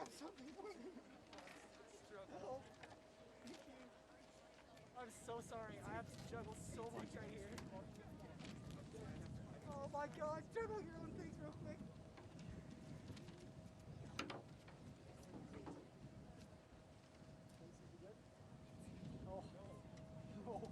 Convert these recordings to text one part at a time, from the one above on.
grab something for me. Help. Thank you. I'm so sorry. I have to juggle so much right here. Oh my god, juggle your own things real quick. Oh. No.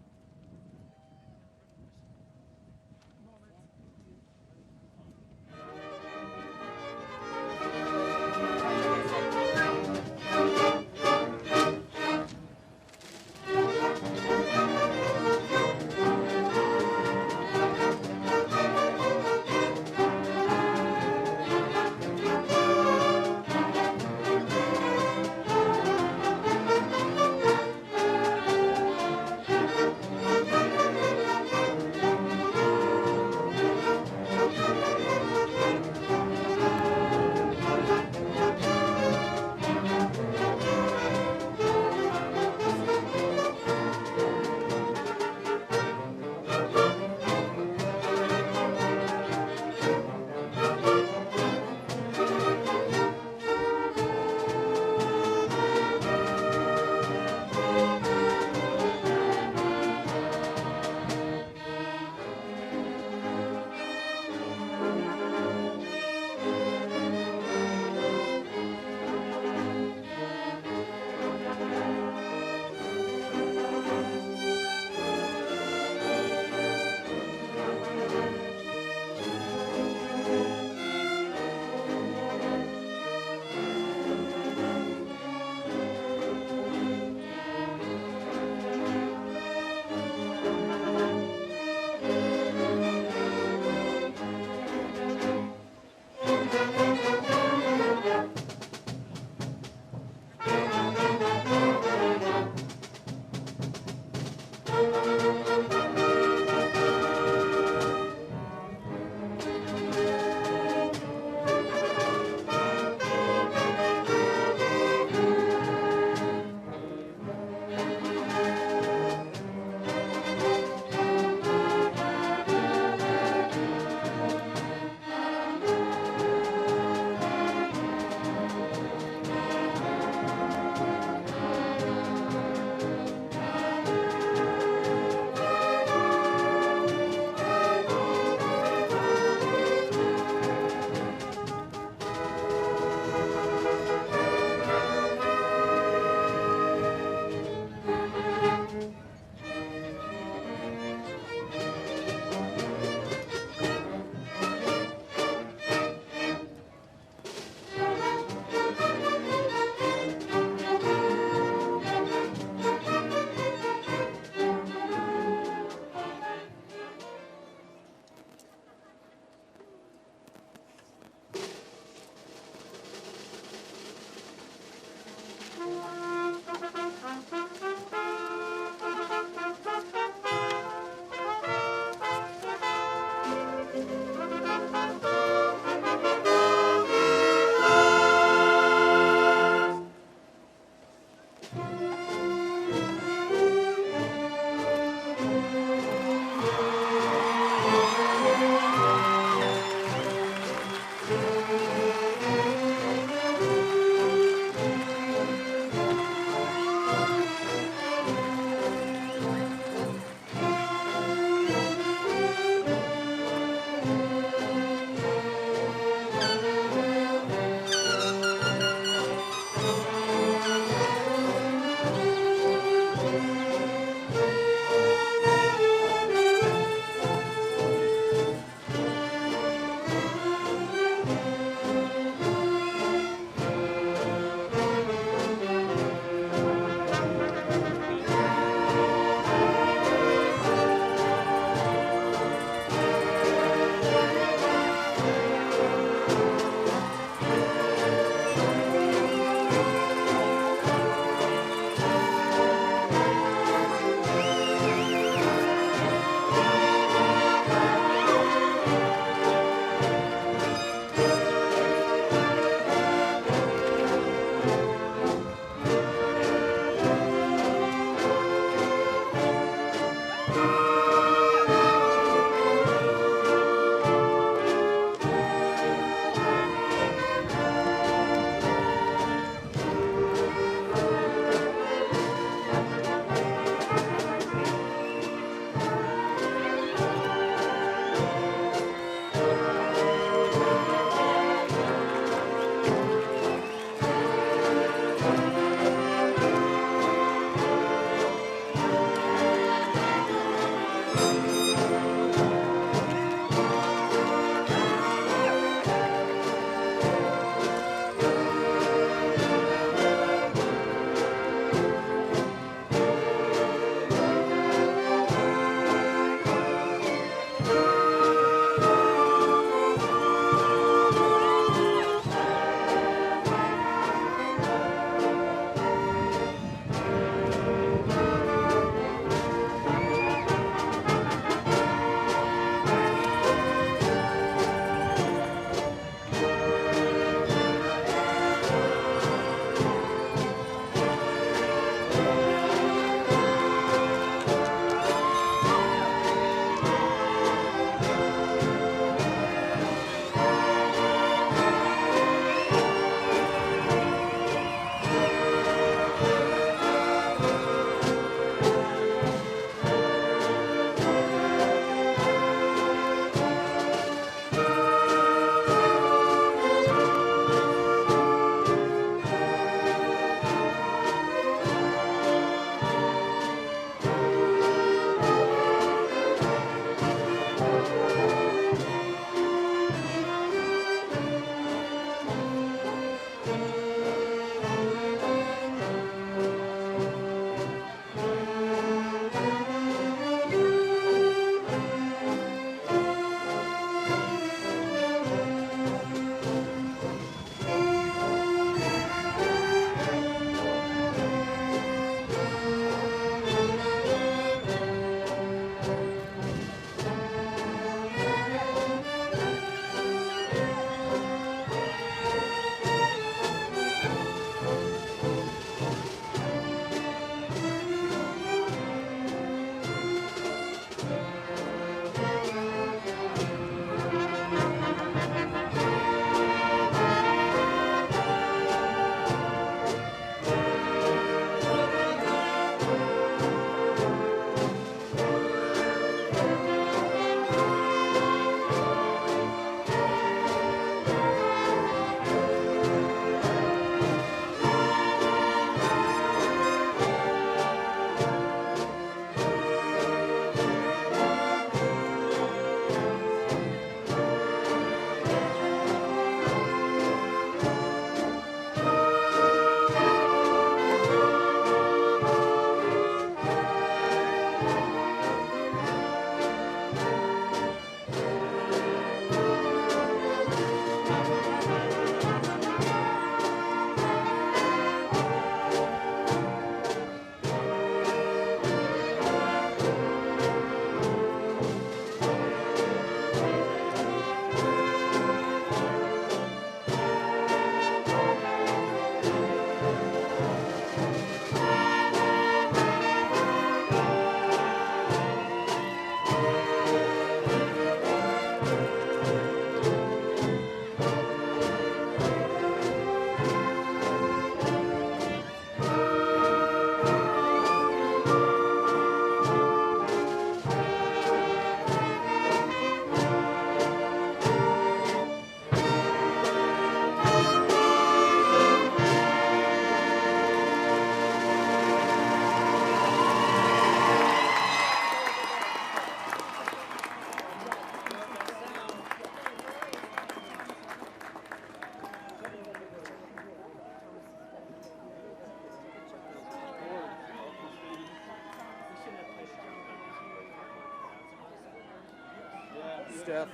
Steph.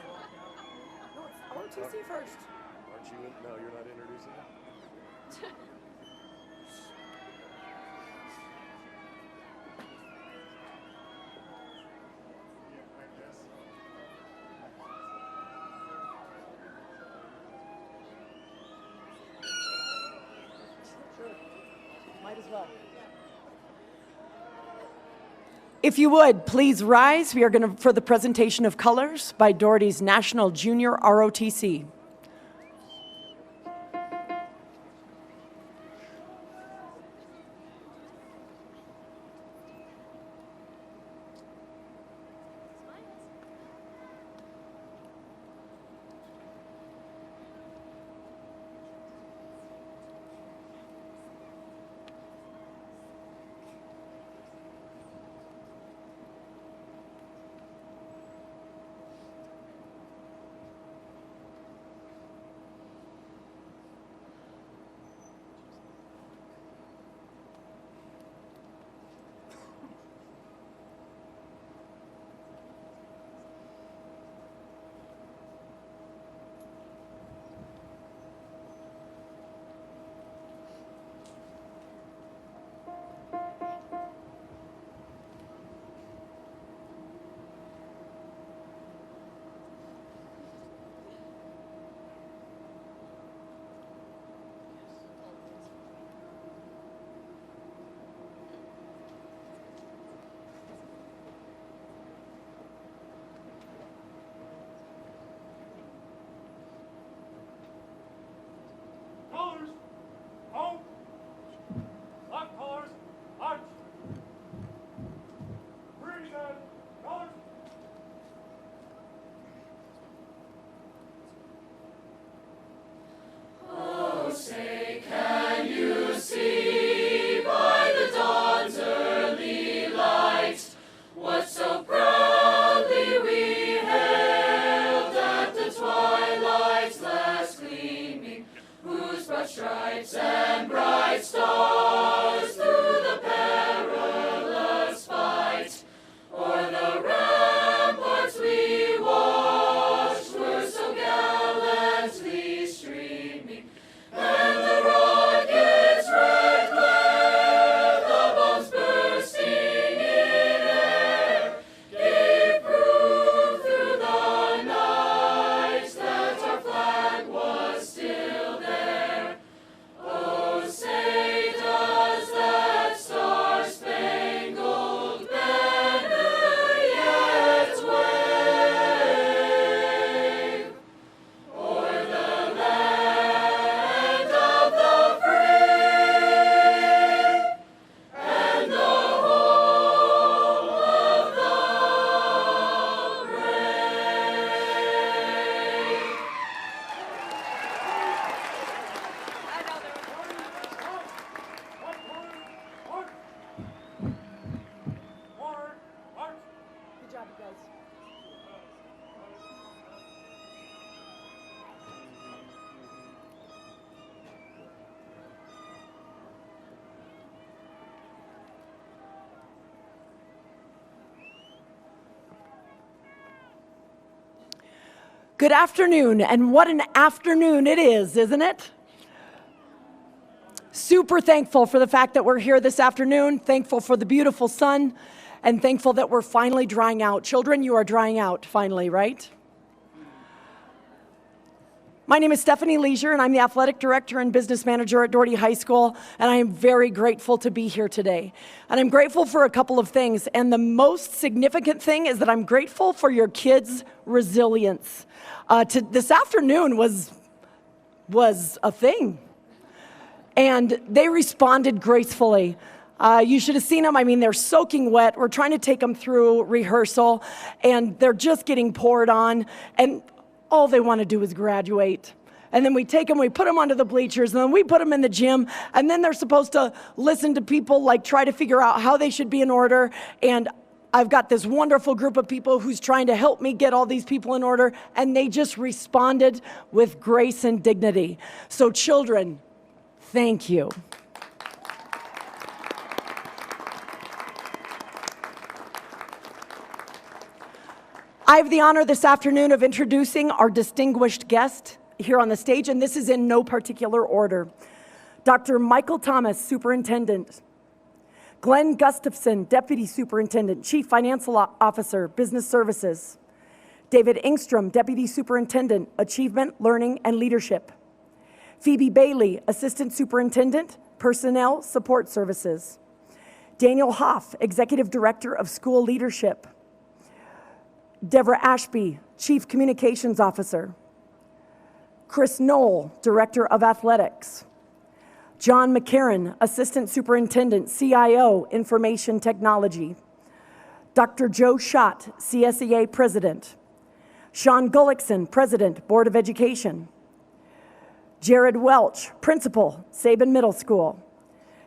No, I want TC first. Aren't you? No, you're not introducing him? Might as well. If you would, please rise. We are going to for the presentation of colors by Doherty's National Junior ROTC. Good afternoon, and what an afternoon it is, isn't it? Super thankful for the fact that we're here this afternoon, thankful for the beautiful sun, and thankful that we're finally drying out. Children, you are drying out finally, right? My name is Stephanie Leisure, and I'm the Athletic Director and Business Manager at Dougherty High School, and I am very grateful to be here today. And I'm grateful for a couple of things, and the most significant thing is that I'm grateful for your kids' resilience. This afternoon was a thing, and they responded gracefully. You should have seen them. I mean, they're soaking wet. We're trying to take them through rehearsal, and they're just getting poured on, and all they want to do is graduate. And then we take them, we put them onto the bleachers, and then we put them in the gym, and then they're supposed to listen to people, like try to figure out how they should be in order. And I've got this wonderful group of people who's trying to help me get all these people in order, and they just responded with grace and dignity. So children, thank you. I have the honor this afternoon of introducing our distinguished guest here on the stage, and this is in no particular order. Dr. Michael Thomas, Superintendent. Glenn Gustafson, Deputy Superintendent, Chief Financial Officer, Business Services. David Engstrom, Deputy Superintendent, Achievement, Learning, and Leadership. Phoebe Bailey, Assistant Superintendent, Personnel Support Services. Daniel Hoff, Executive Director of School Leadership. Deborah Ashby, Chief Communications Officer. Chris Knoll, Director of Athletics. John McCarron, Assistant Superintendent, CIO, Information Technology. Dr. Joe Schott, CSEA President. Sean Gullickson, President, Board of Education. Jared Welch, Principal, Sabin Middle School.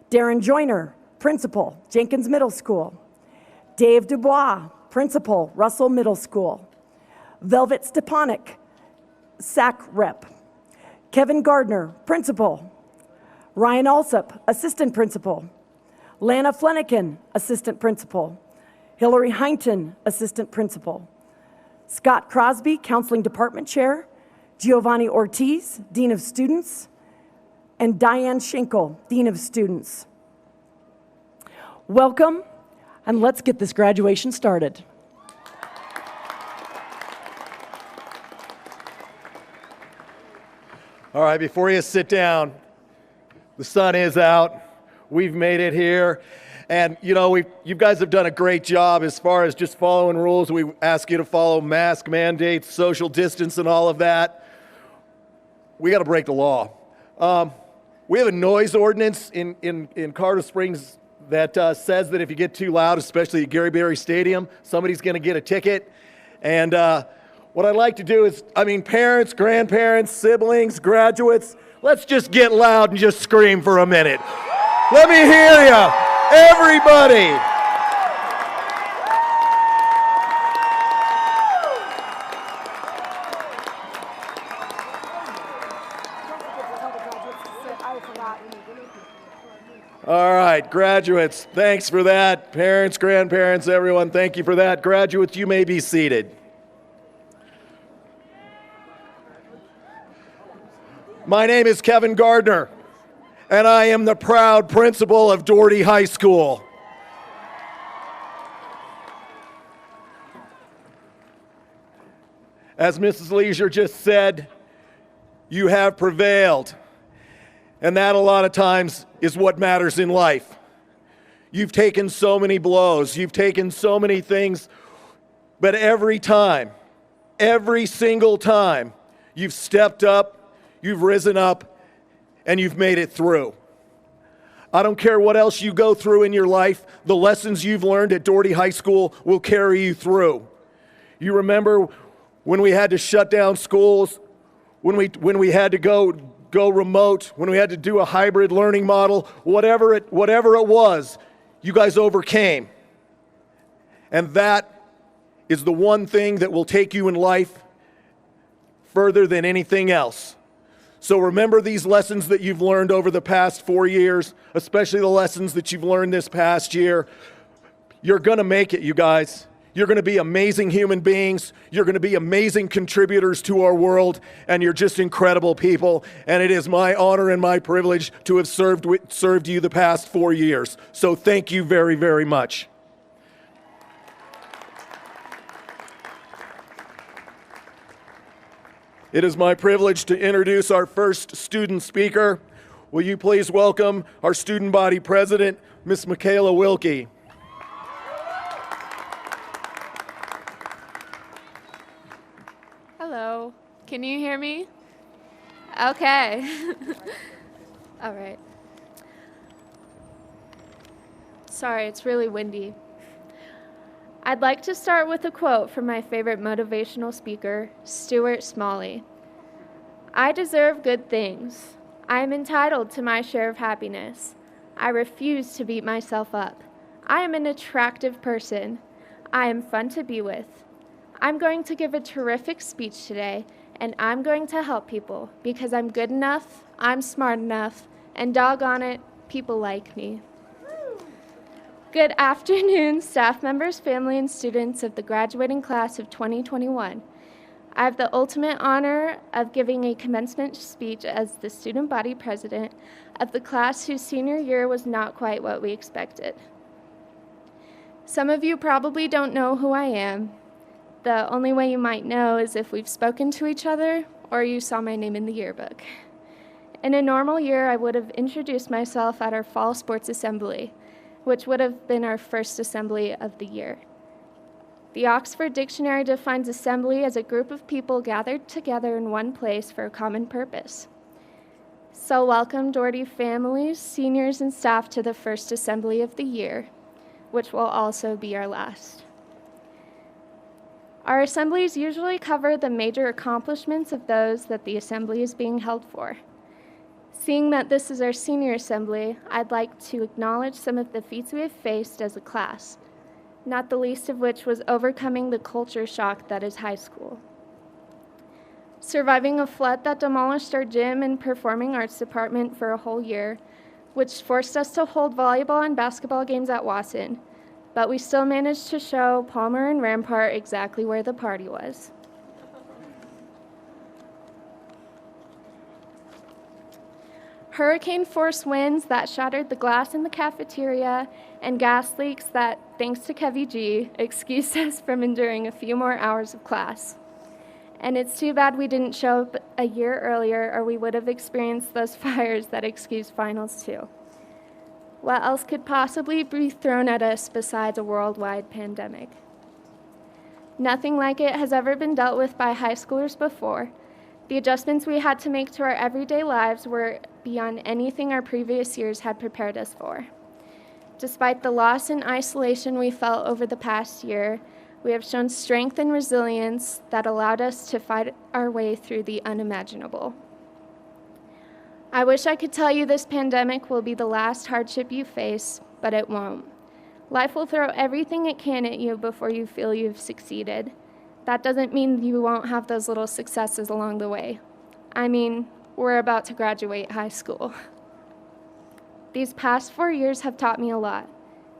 Darren Joyner, Principal, Jenkins Middle School. Dave Dubois, Principal, Russell Middle School. Velvet Stepanek, SAC Rep. Kevin Gardner, Principal. Ryan Alsop, Assistant Principal. Lana Flanagan, Assistant Principal. Hillary Heinton, Assistant Principal. Scott Crosby, Counseling Department Chair. Giovanni Ortiz, Dean of Students. And Diane Schenkel, Dean of Students. Welcome. And let's get this graduation started. All right, before you sit down, the sun is out. We've made it here. And, you know, you guys have done a great job as far as just following rules. We ask you to follow mask mandates, social distance, and all of that. We got to break the law. We have a noise ordinance in Colorado Springs that says that if you get too loud, especially at Gary Berry Stadium, somebody's going to get a ticket. And what I'd like to do is, parents, grandparents, siblings, graduates, let's just get loud and just scream for a minute. Let me hear you, everybody. All right, graduates, thanks for that. Parents, grandparents, everyone, thank you for that. Graduates, you may be seated. My name is Kevin Gardner, and I am the proud principal of Dougherty High School. As Mrs. Leisure just said, you have prevailed. And that a lot of times is what matters in life. You've taken so many blows, you've taken so many things, but every time, every single time, you've stepped up, you've risen up, and you've made it through. I don't care what else you go through in your life, the lessons you've learned at Dougherty High School will carry you through. You remember when we had to shut down schools, when we had to go remote, when we had to do a hybrid learning model, whatever it was, you guys overcame. And that is the one thing that will take you in life further than anything else. So remember these lessons that you've learned over the past 4 years, especially the lessons that you've learned this past year. You're gonna make it, you guys. You're going to be amazing human beings. You're going to be amazing contributors to our world, and you're just incredible people. And it is my honor and my privilege to have served you the past 4 years. So thank you very, very much. It is my privilege to introduce our first student speaker. Will you please welcome our student body president, Ms. Michaela Wilkie. Hello, can you hear me? Okay. All right. Sorry, it's really windy. I'd like to start with a quote from my favorite motivational speaker, Stuart Smalley. "I deserve good things. I am entitled to my share of happiness. I refuse to beat myself up. I am an attractive person. I am fun to be with. I'm going to give a terrific speech today, and I'm going to help people because I'm good enough, I'm smart enough, and doggone it, people like me." Good afternoon, staff members, family, and students of the graduating class of 2021. I have the ultimate honor of giving a commencement speech as the student body president of the class whose senior year was not quite what we expected. Some of you probably don't know who I am. The only way you might know is if we've spoken to each other or you saw my name in the yearbook. In a normal year, I would have introduced myself at our fall sports assembly, which would have been our first assembly of the year. The Oxford Dictionary defines assembly as a group of people gathered together in one place for a common purpose. So welcome, Doherty families, seniors, and staff to the first assembly of the year, which will also be our last. Our assemblies usually cover the major accomplishments of those that the assembly is being held for. Seeing that this is our senior assembly, I'd like to acknowledge some of the feats we have faced as a class, not the least of which was overcoming the culture shock that is high school. Surviving a flood that demolished our gym and performing arts department for a whole year, which forced us to hold volleyball and basketball games at Wasson, but we still managed to show Palmer and Rampart exactly where the party was. Hurricane-force winds that shattered the glass in the cafeteria and gas leaks that, thanks to Kevy G, excused us from enduring a few more hours of class. And it's too bad we didn't show up a year earlier, or we would have experienced those fires that excused finals too. What else could possibly be thrown at us besides a worldwide pandemic? Nothing like it has ever been dealt with by high schoolers before. The adjustments we had to make to our everyday lives were beyond anything our previous years had prepared us for. Despite the loss and isolation we felt over the past year, we have shown strength and resilience that allowed us to fight our way through the unimaginable. I wish I could tell you this pandemic will be the last hardship you face, but it won't. Life will throw everything it can at you before you feel you've succeeded. That doesn't mean you won't have those little successes along the way. I mean, we're about to graduate high school. These past 4 years have taught me a lot.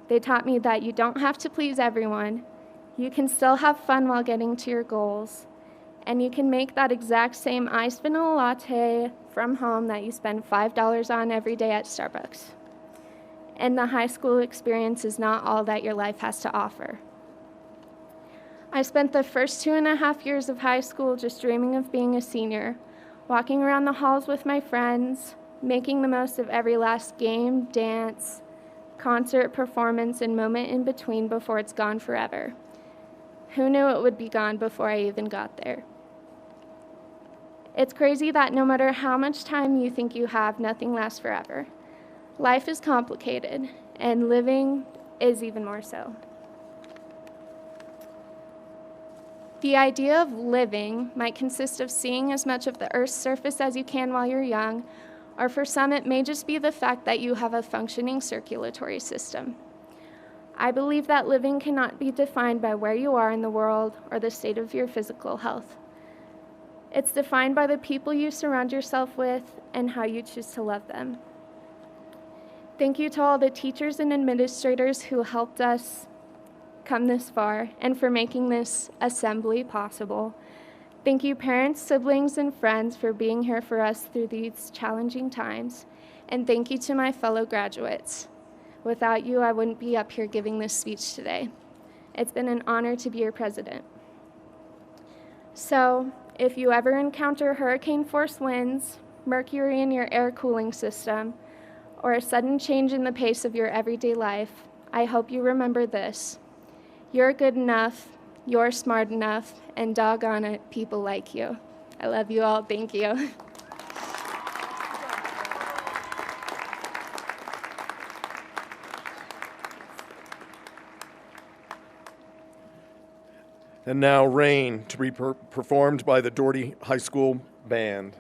They taught me that you don't have to please everyone. You can still have fun while getting to your goals. And you can make that exact same iced vanilla latte from home that you spend $5 on every day at Starbucks. And the high school experience is not all that your life has to offer. I spent the first 2.5 years of high school just dreaming of being a senior, walking around the halls with my friends, making the most of every last game, dance, concert, performance, and moment in between before it's gone forever. Who knew it would be gone before I even got there? It's crazy that no matter how much time you think you have, nothing lasts forever. Life is complicated, and living is even more so. The idea of living might consist of seeing as much of the Earth's surface as you can while you're young, or for some it may just be the fact that you have a functioning circulatory system. I believe that living cannot be defined by where you are in the world or the state of your physical health. It's defined by the people you surround yourself with and how you choose to love them. Thank you to all the teachers and administrators who helped us come this far and for making this assembly possible. Thank you, parents, siblings, and friends for being here for us through these challenging times. And thank you to my fellow graduates. Without you, I wouldn't be up here giving this speech today. It's been an honor to be your president. So, if you ever encounter hurricane force winds, mercury in your air cooling system, or a sudden change in the pace of your everyday life, I hope you remember this. You're good enough, you're smart enough, and doggone it, people like you. I love you all. Thank you. And now Rain, to be performed by the Doherty High School Band.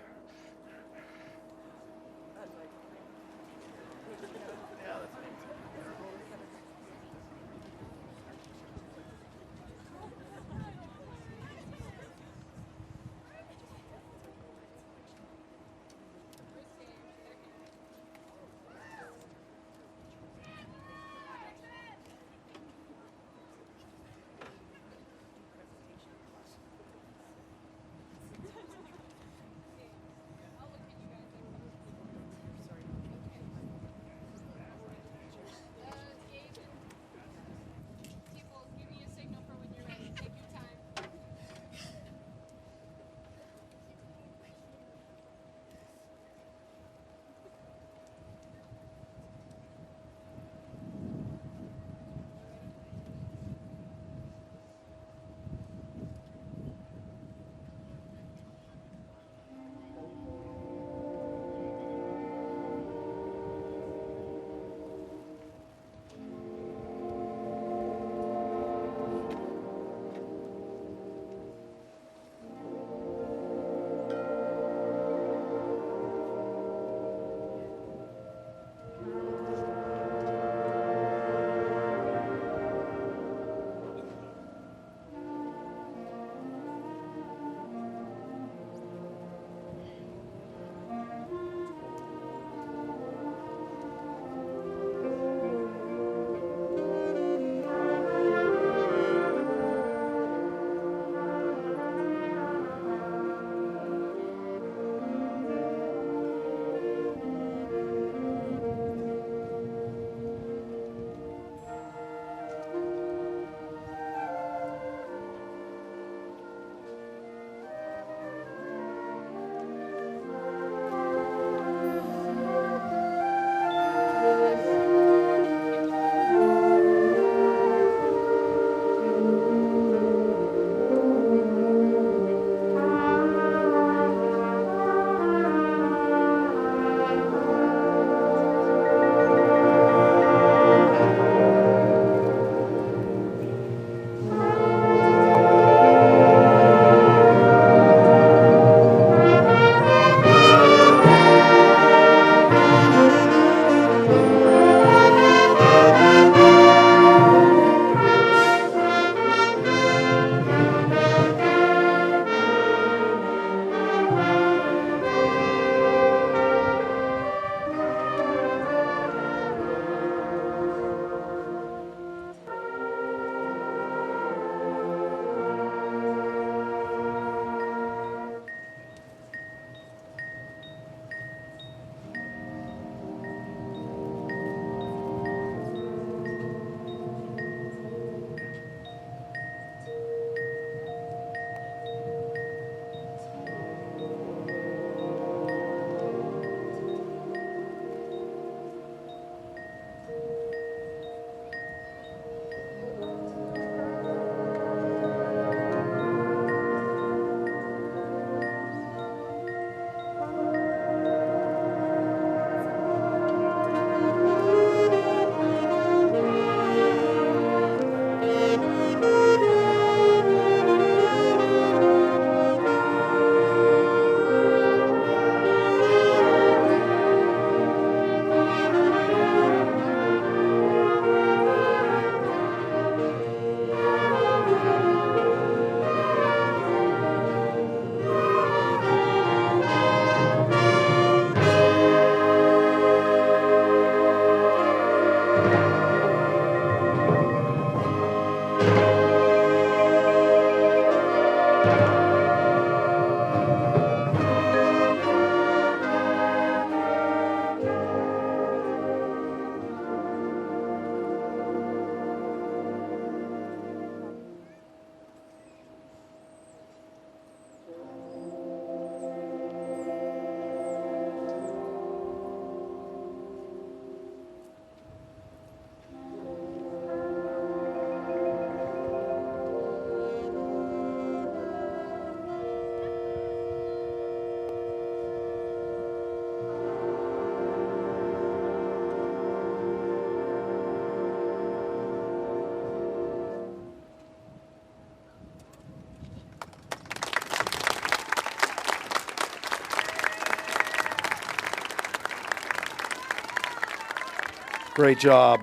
Great job.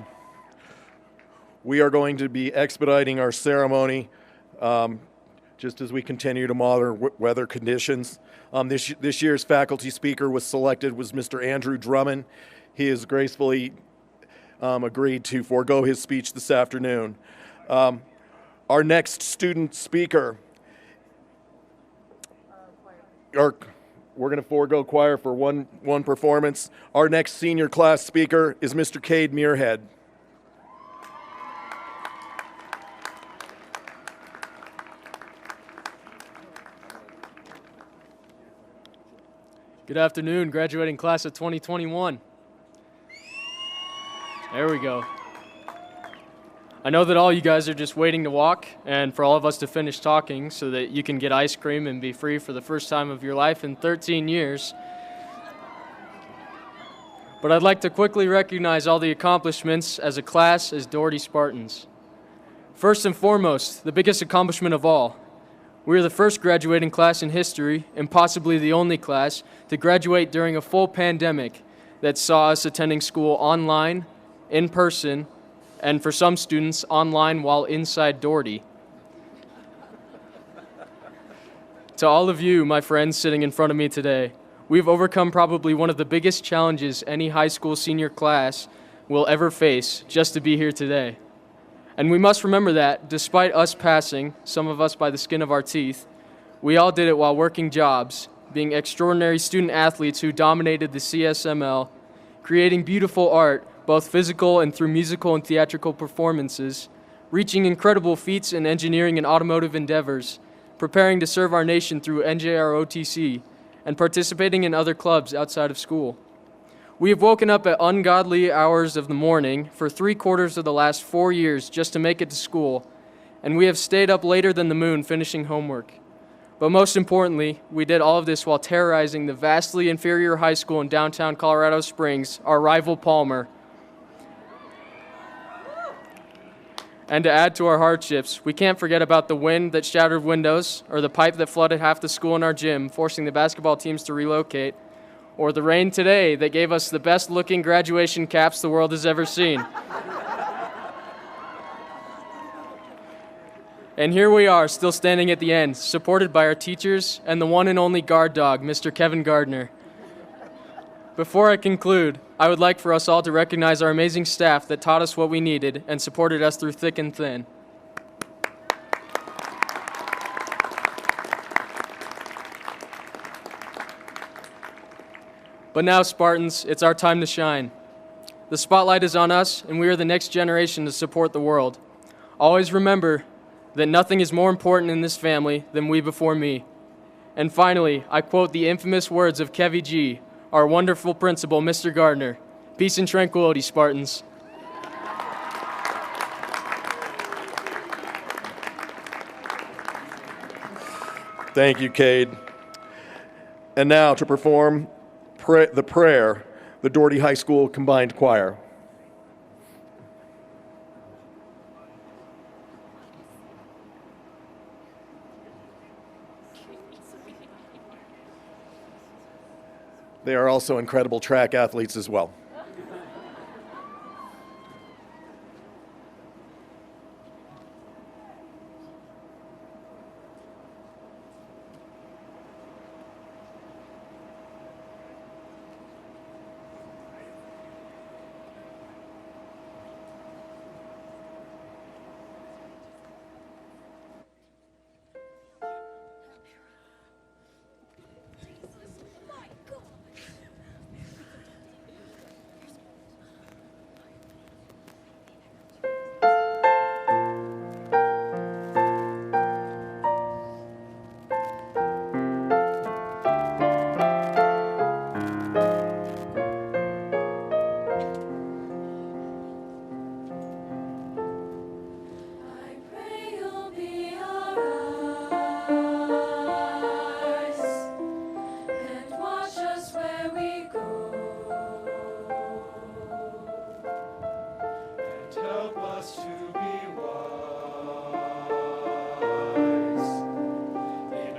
We are going to be expediting our ceremony just as we continue to monitor weather conditions. This year's faculty speaker was Mr. Andrew Drummond. He has gracefully agreed to forego his speech this afternoon. Our next student speaker, we're going to forego choir for one performance. Our next senior class speaker is Mr. Cade Muirhead. Good afternoon, graduating class of 2021. There we go. I know that all you guys are just waiting to walk and for all of us to finish talking so that you can get ice cream and be free for the first time of your life in 13 years. But I'd like to quickly recognize all the accomplishments as a class as Dougherty Spartans. First and foremost, the biggest accomplishment of all. We are the first graduating class in history, and possibly the only class, to graduate during a full pandemic that saw us attending school online, in person, and for some students, online while inside Dougherty. To all of you, my friends sitting in front of me today, we've overcome probably one of the biggest challenges any high school senior class will ever face just to be here today. And we must remember that, despite us passing, some of us by the skin of our teeth, we all did it while working jobs, being extraordinary student athletes who dominated the CSML, creating beautiful art, both physical and through musical and theatrical performances, reaching incredible feats in engineering and automotive endeavors, preparing to serve our nation through NJROTC, and participating in other clubs outside of school. We have woken up at ungodly hours of the morning for 3/4 of the last 4 years just to make it to school, and we have stayed up later than the moon finishing homework. But most importantly, we did all of this while terrorizing the vastly inferior high school in downtown Colorado Springs, our rival Palmer. And to add to our hardships, we can't forget about the wind that shattered windows, or the pipe that flooded half the school in our gym, forcing the basketball teams to relocate, or the rain today that gave us the best-looking graduation caps the world has ever seen. And here we are, still standing at the end, supported by our teachers and the one and only guard dog, Mr. Kevin Gardner. Before I conclude, I would like for us all to recognize our amazing staff that taught us what we needed and supported us through thick and thin. But now, Spartans, it's our time to shine. The spotlight is on us, and we are the next generation to support the world. Always remember that nothing is more important in this family than we before me. And finally, I quote the infamous words of Kevy G, our wonderful principal, Mr. Gardner. Peace and tranquility, Spartans. Thank you, Cade. And now to perform the prayer, the Dougherty High School Combined Choir. They are also incredible track athletes as well.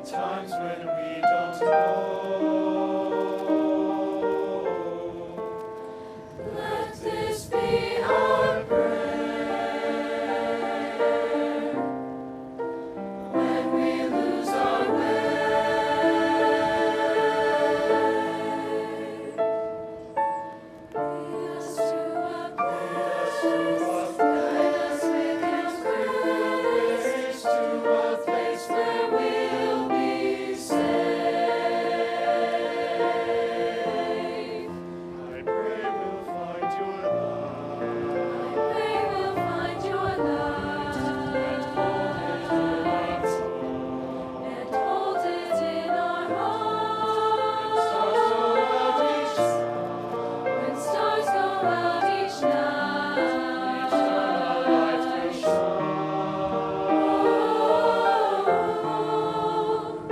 times when we don't know. Let this be our prayer when we lose our way. Lead us to a place, guide us with your grace, to a place where we'll be safe. I pray we'll find your love. I pray we'll find your love. And hold it in our hearts. When stars go out each night.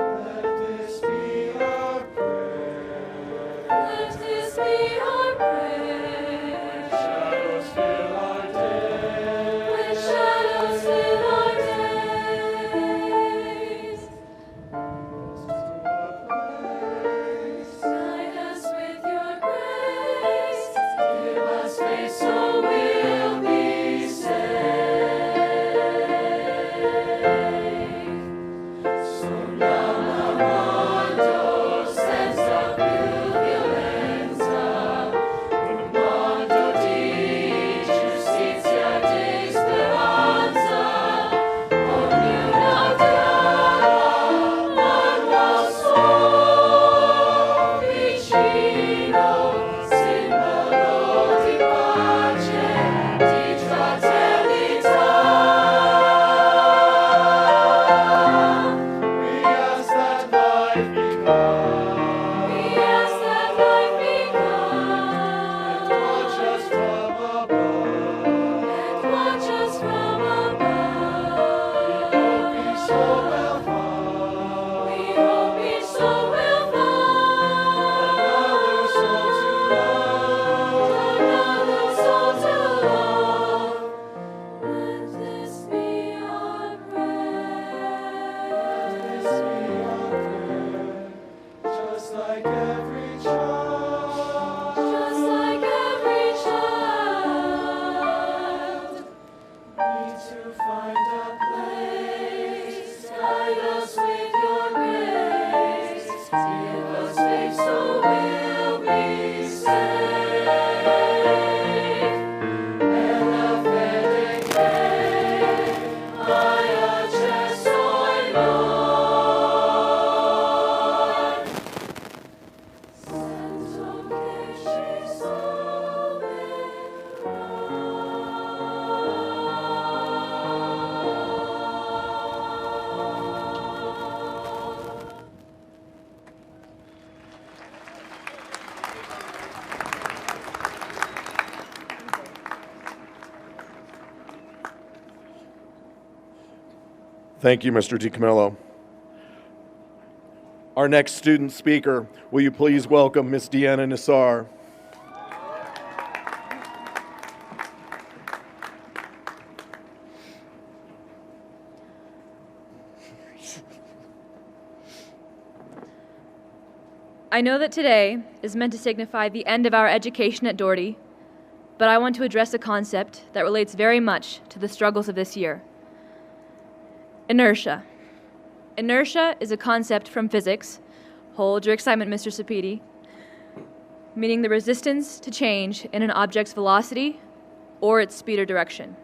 Let this be our prayer. Let this be our prayer. Shadows fill our days. When shadows fill our days. Guide us with your grace. Give us faith so we'll be safe. So Yamamondo senza violenza, un mondo di giustizia e di speranza, ognuno dialoga al suo vicino, simbolo di pace, di fraternità. We ask that life become. We ask that life become. And watch us from above. And watch us from above. We hope we so will find. We hope we so will find. Another soul to love. Another soul to love. Let this be our prayer. Let this be our prayer. Just like every child. Just like every child. Need to find a place. Guide us with your grace. Give us faith so we'll be safe. Ella fede che hai accesso in noi. Sento che ci salverà. Thank you, Mr. DiCamillo. Our next student speaker, will you please welcome Miss Deanna Nassar? I know that today is meant to signify the end of our education at Doherty, but I want to address a concept that relates very much to the struggles of this year. Inertia. Inertia is a concept from physics. Hold your excitement, Mr. Sapiti. Meaning the resistance to change in an object's velocity or its speed or direction.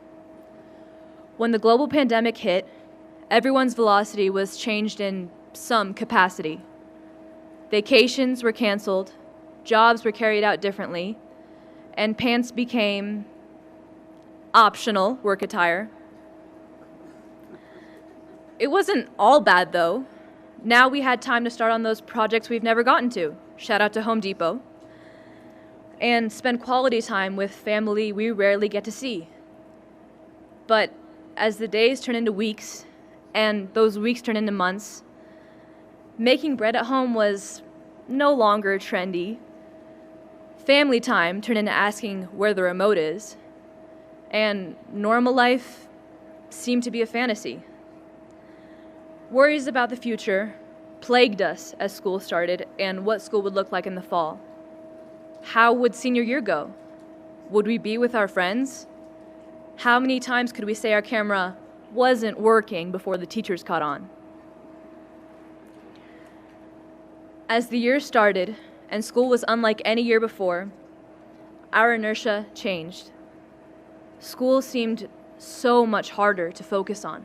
When the global pandemic hit, everyone's velocity was changed in some capacity. Vacations were canceled, jobs were carried out differently, and pants became optional work attire. It wasn't all bad, though. Now we had time to start on those projects we've never gotten to. Shout out to Home Depot. And spend quality time with family we rarely get to see. But as the days turn into weeks, and those weeks turn into months, making bread at home was no longer trendy. Family time turned into asking where the remote is. And normal life seemed to be a fantasy. Worries about the future plagued us as school started and what school would look like in the fall. How would senior year go? Would we be with our friends? How many times could we say our camera wasn't working before the teachers caught on? As the year started and school was unlike any year before, our inertia changed. School seemed so much harder to focus on.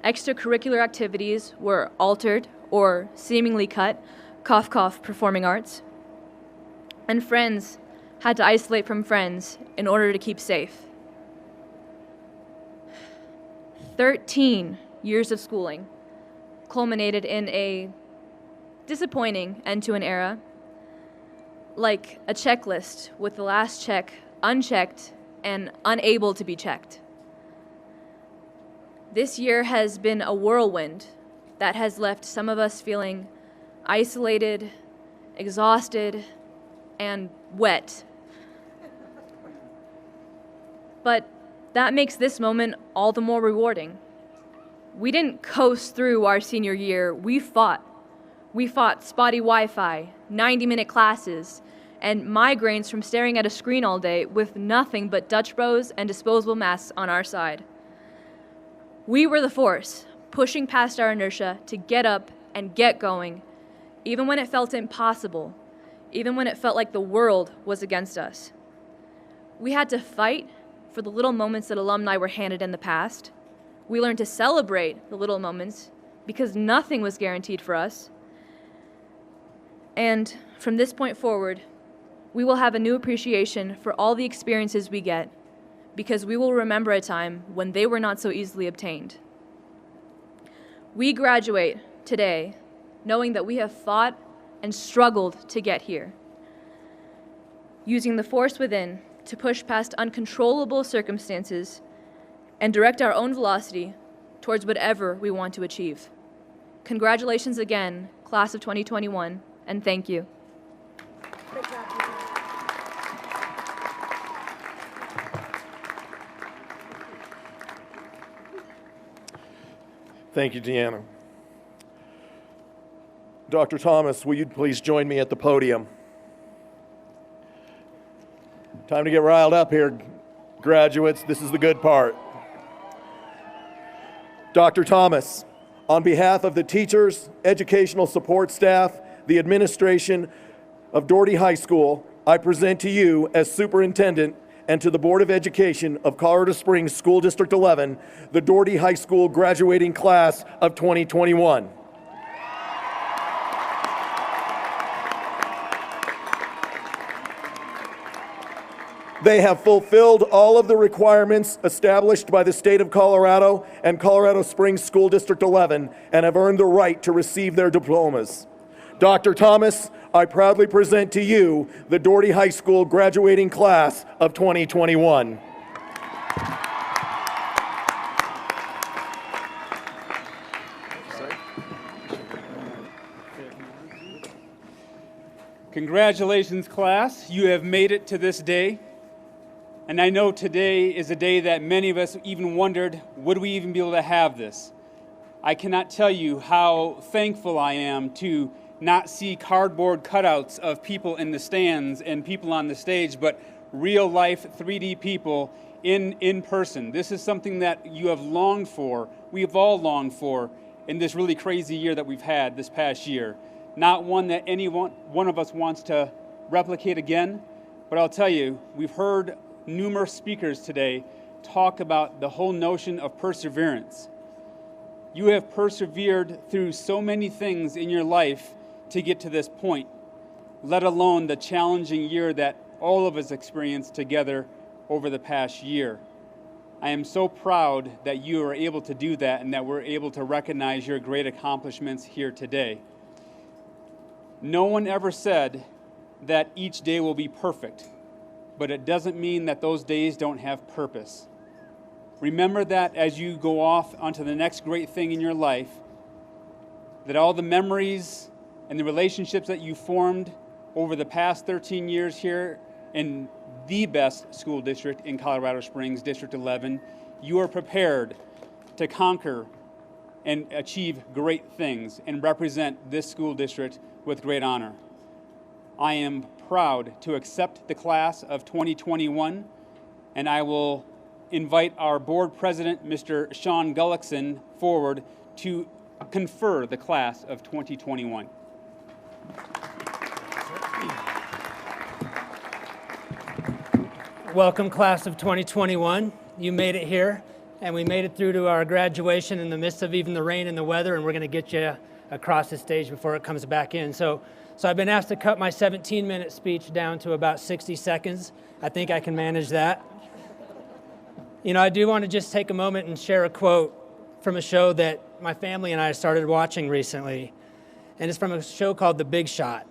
Extracurricular activities were altered or seemingly cut, cough cough performing arts, and friends had to isolate from friends in order to keep safe. 13 years of schooling culminated in a disappointing end to an era, like a checklist with the last check unchecked and unable to be checked. This year has been a whirlwind that has left some of us feeling isolated, exhausted, and wet. But that makes this moment all the more rewarding. We didn't coast through our senior year, we fought. We fought spotty Wi-Fi, 90-minute classes, and migraines from staring at a screen all day with nothing but Dutch Bros and disposable masks on our side. We were the force, pushing past our inertia to get up and get going, even when it felt impossible, even when it felt like the world was against us. We had to fight for the little moments that alumni were handed in the past. We learned to celebrate the little moments because nothing was guaranteed for us. And from this point forward, we will have a new appreciation for all the experiences we get because we will remember a time when they were not so easily obtained. We graduate today knowing that we have fought and struggled to get here, using the force within to push past uncontrollable circumstances and direct our own velocity towards whatever we want to achieve. Congratulations again, class of 2021, and thank you. Thank you, Deanna. Dr. Thomas, will you please join me at the podium? Time to get riled up here, graduates. This is the good part. Dr. Thomas, on behalf of the teachers, educational support staff, the administration of Dougherty High School, I present to you as superintendent and to the Board of Education of Colorado Springs School District 11, the Dougherty High School graduating class of 2021. They have fulfilled all of the requirements established by the state of Colorado and Colorado Springs School District 11 and have earned the right to receive their diplomas. Dr. Thomas, I proudly present to you the Dougherty High School graduating class of 2021. Congratulations, class. You have made it to this day. And I know today is a day that many of us even wondered, would we even be able to have this? I cannot tell you how thankful I am to not see cardboard cutouts of people in the stands and people on the stage, but real life 3D people in person. This is something that you have longed for, we have all longed for in this really crazy year that we've had this past year. Not one that one of us wants to replicate again, but I'll tell you, we've heard numerous speakers today talk about the whole notion of perseverance. You have persevered through so many things in your life to get to this point, let alone the challenging year that all of us experienced together over the past year. I am so proud that you are able to do that and that we're able to recognize your great accomplishments here today. No one ever said that each day will be perfect, but it doesn't mean that those days don't have purpose. Remember that as you go off onto the next great thing in your life, that all the memories and the relationships that you formed over the past 13 years here in the best school district in Colorado Springs, District 11, you are prepared to conquer and achieve great things and represent this school district with great honor. I am proud to accept the class of 2021, and I will invite our board president, Mr. Sean Gullickson, forward to confer the class of 2021. Welcome, class of 2021. You made it here, and we made it through to our graduation in the midst of even the rain and the weather, and we're going to get you across the stage before it comes back in. So I've been asked to cut my 17-minute speech down to about 60 seconds. I think I can manage that. You know, I do want to just take a moment and share a quote from a show that my family and I started watching recently, and it's from a show called The Big Shot.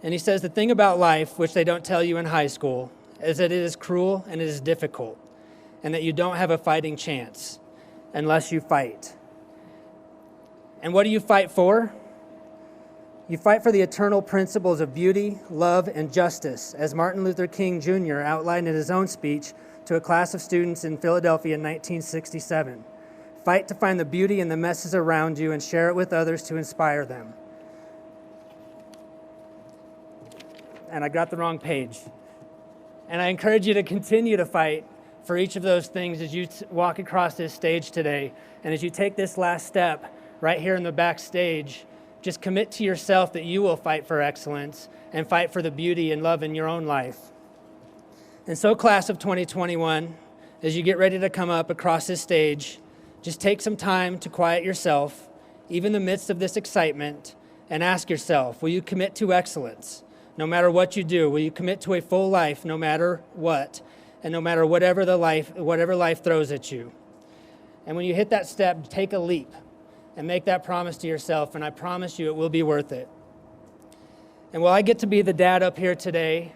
And he says, the thing about life, which they don't tell you in high school, is that it is cruel and it is difficult, and that you don't have a fighting chance unless you fight. And what do you fight for? You fight for the eternal principles of beauty, love, and justice, as Martin Luther King Jr. outlined in his own speech to a class of students in Philadelphia in 1967. Fight to find the beauty in the messes around you and share it with others to inspire them. And I got the wrong page. And I encourage you to continue to fight for each of those things as you walk across this stage today. And as you take this last step right here in the backstage, just commit to yourself that you will fight for excellence and fight for the beauty and love in your own life. And so, class of 2021, as you get ready to come up across this stage, just take some time to quiet yourself, even in the midst of this excitement, and ask yourself, will you commit to excellence? No matter what you do, will you commit to a full life no matter what, and no matter whatever life throws at you? And when you hit that step, take a leap and make that promise to yourself, and I promise you it will be worth it. And while I get to be the dad up here today,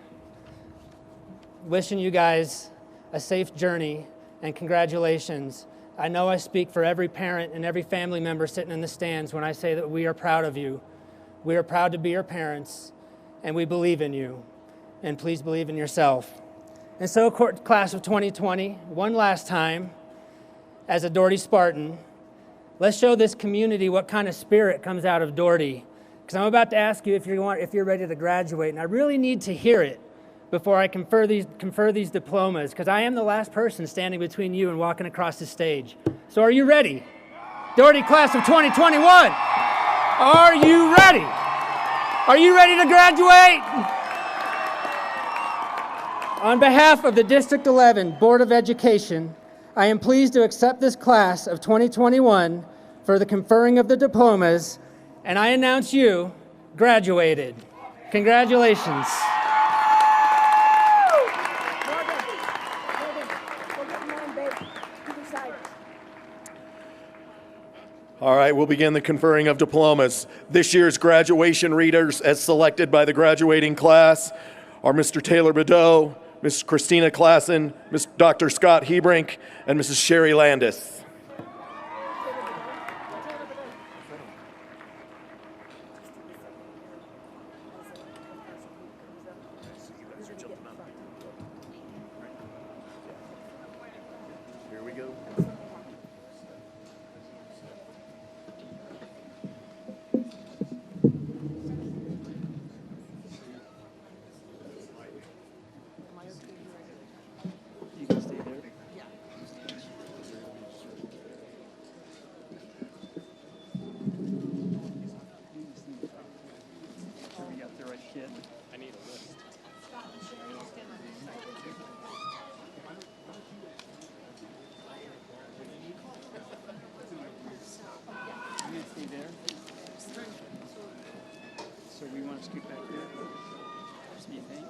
wishing you guys a safe journey and congratulations, I know I speak for every parent and every family member sitting in the stands when I say that we are proud of you. We are proud to be your parents, and we believe in you. And please believe in yourself. And so, class of 2020, one last time, as a Doherty Spartan, let's show this community what kind of spirit comes out of Doherty. Because I'm about to ask you if you're ready to graduate, and I really need to hear it before I confer these diplomas, because I am the last person standing between you and walking across the stage. So are you ready? Doherty class of 2021, are you ready? Are you ready to graduate? On behalf of the District 11 Board of Education, I am pleased to accept this class of 2021 for the conferring of the diplomas, and I announce you graduated. Congratulations. All right, we'll begin the conferring of diplomas. This year's graduation readers, as selected by the graduating class, are Mr. Taylor Bedeau, Ms. Christina Klassen, Dr. Scott Hebrink, and Mrs. Sherry Landis. Here we go. You can stay there. Yeah. We got the right kid. I need a list. You gonna stay there? So we want to scoot back here? What do you think?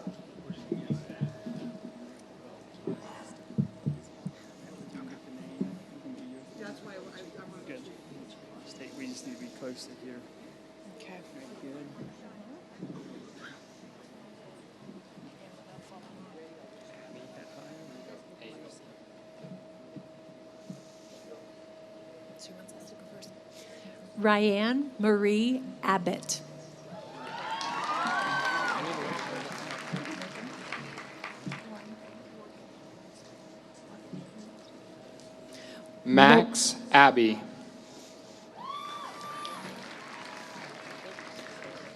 That's why I want to. Good. We just need to be close to here. Okay. Right, good. Make that higher. Ryan Marie Abbott. Max Abbey.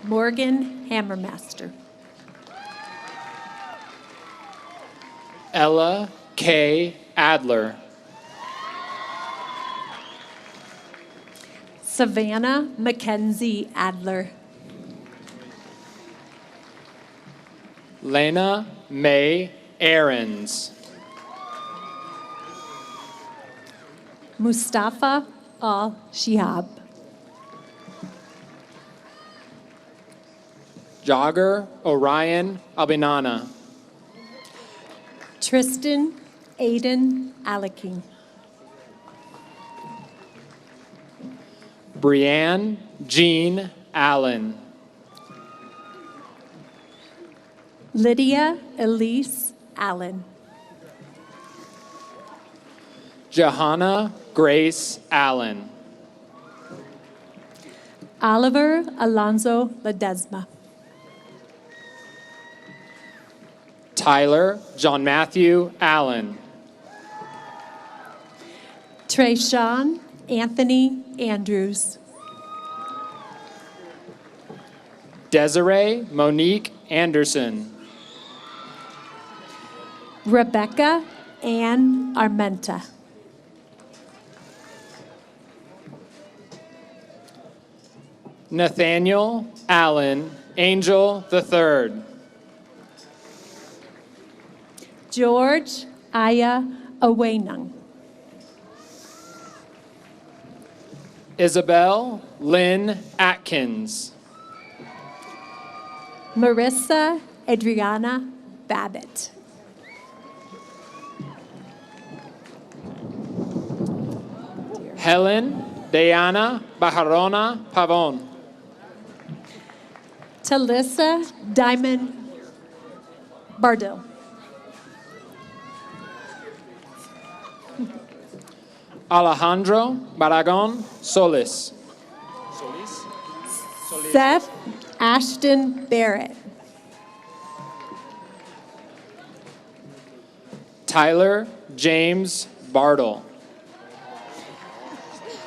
Morgan Hammermaster. Ella K. Adler. Savannah Mackenzie Adler. Lena May Aarons. Mustafa Al Shihab. Jogger Orion Albinana. Tristan Aiden Aleking. Brianne Jean Allen. Lydia Elise Allen. Johanna Grace Allen. Oliver Alonso Ledesma. Tyler John Matthew Allen. Trayshawn Anthony Andrews. Desiree Monique Anderson. Rebecca Ann Armenta. Nathaniel Allen Angel III. George Aya Awaynung. Isabel Lynn Atkins. Marissa Adriana Babbitt. Helen Diana Bajarona Pavon. Talissa Diamond Bardil. Alejandro Baragon Solis. Seth Ashton Barrett. Tyler James Bartle.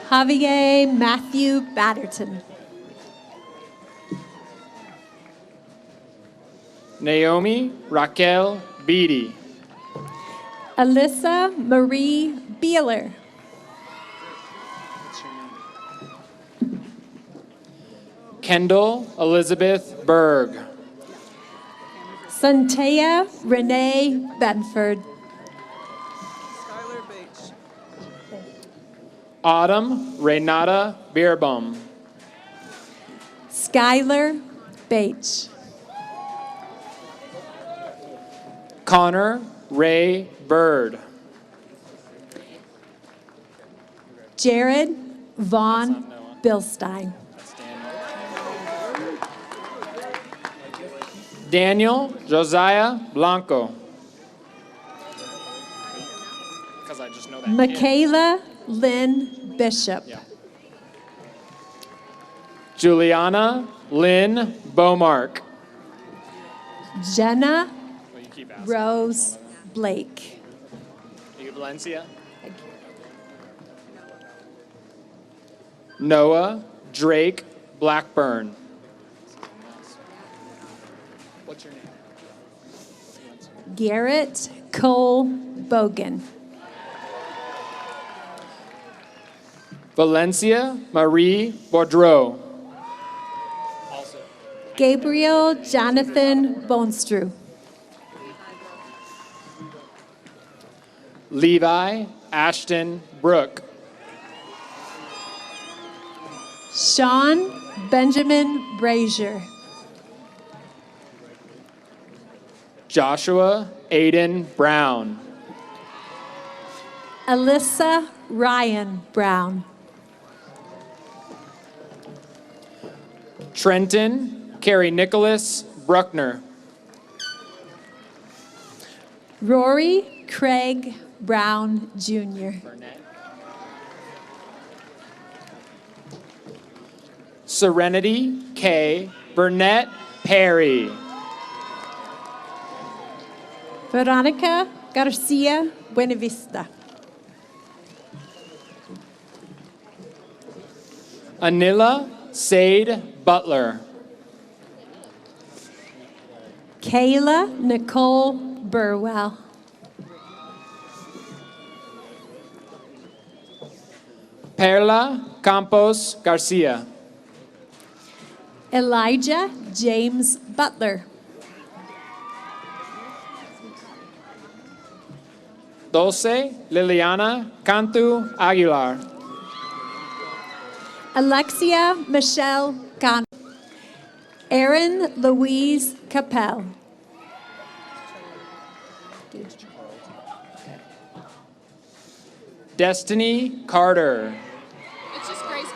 Javier Matthew Batterton. Naomi Raquel Beatty. Alyssa Marie Beeler. Kendall Elizabeth Berg. Santea Renee Benford. Autumn Renata Beerbaum. Skylar Bates. Connor Ray Bird. Jared Vaughn Bilstein. Daniel Josiah Blanco. Because I just know that. Michaela Lynn Bishop. Yeah. Juliana Lynn Beaumark. Jenna Rose Blake. You Valencia. Noah Drake Blackburn. What's your name? Garrett Cole Bogan. Valencia Marie Boudreau. Gabriel Jonathan Bonstrew. Levi Ashton Brook. Sean Benjamin Brazier. Joshua Aiden Brown. Alyssa Ryan Brown. Trenton Carrie Nicholas Bruckner. Rory Craig Brown Jr. Serenity K. Burnett Perry. Veronica Garcia Buenavista. Anila Sade Butler. Kayla Nicole Burwell. Perla Campos Garcia. Elijah James Butler. Dulce Liliana Cantu Aguilar. Alexia Michelle Gon. Erin Louise Capel. Destiny Carter. It's just Grace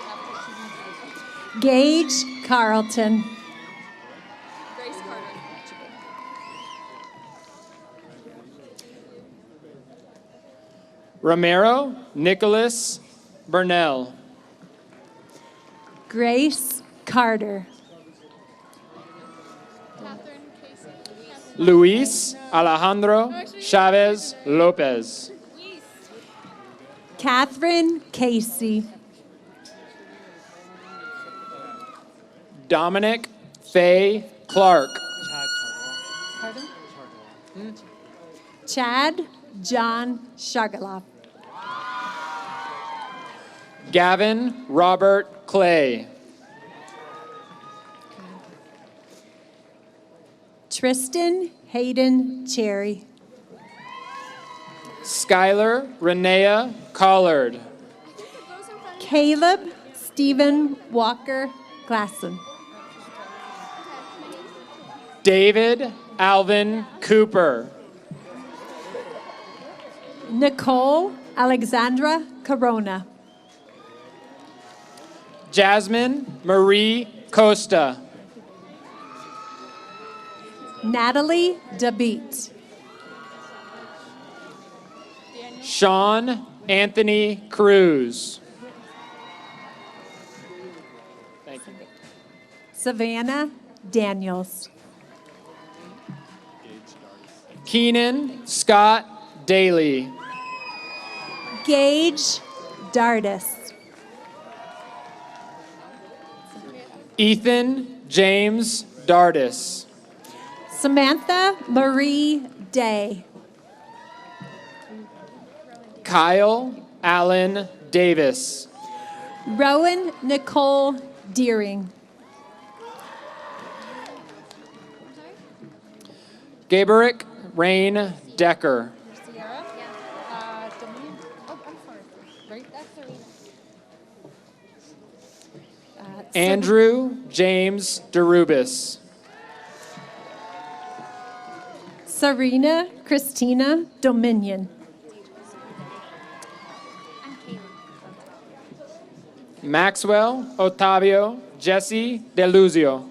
Gage Carlton. Grace Carter. Romero Nicholas Burnell. Grace Carter. Luis Alejandro Chavez Lopez. Catherine Casey. Dominic Faye Clark. Chad John Shagaloff. Gavin Robert Clay. Tristan Hayden Cherry. Skylar Renea Collard. Caleb Stephen Walker Glasson. David Alvin Cooper. Nicole Alexandra Corona. Jasmine Marie Costa. Natalie DeBeat. Sean Anthony Cruz. Thank you. Savannah Daniels. Keenan Scott Daly. Gage Dardis. Ethan James Dardis. Samantha Marie Day. Kyle Allen Davis. Rowan Nicole Deering. Gaberick Rain Decker. Sierra. Dominion. Oh, I'm sorry. Right? That's Serena. Andrew James Derubis. Serena Christina Dominion. Maxwell Otavio Jesse Deluzio.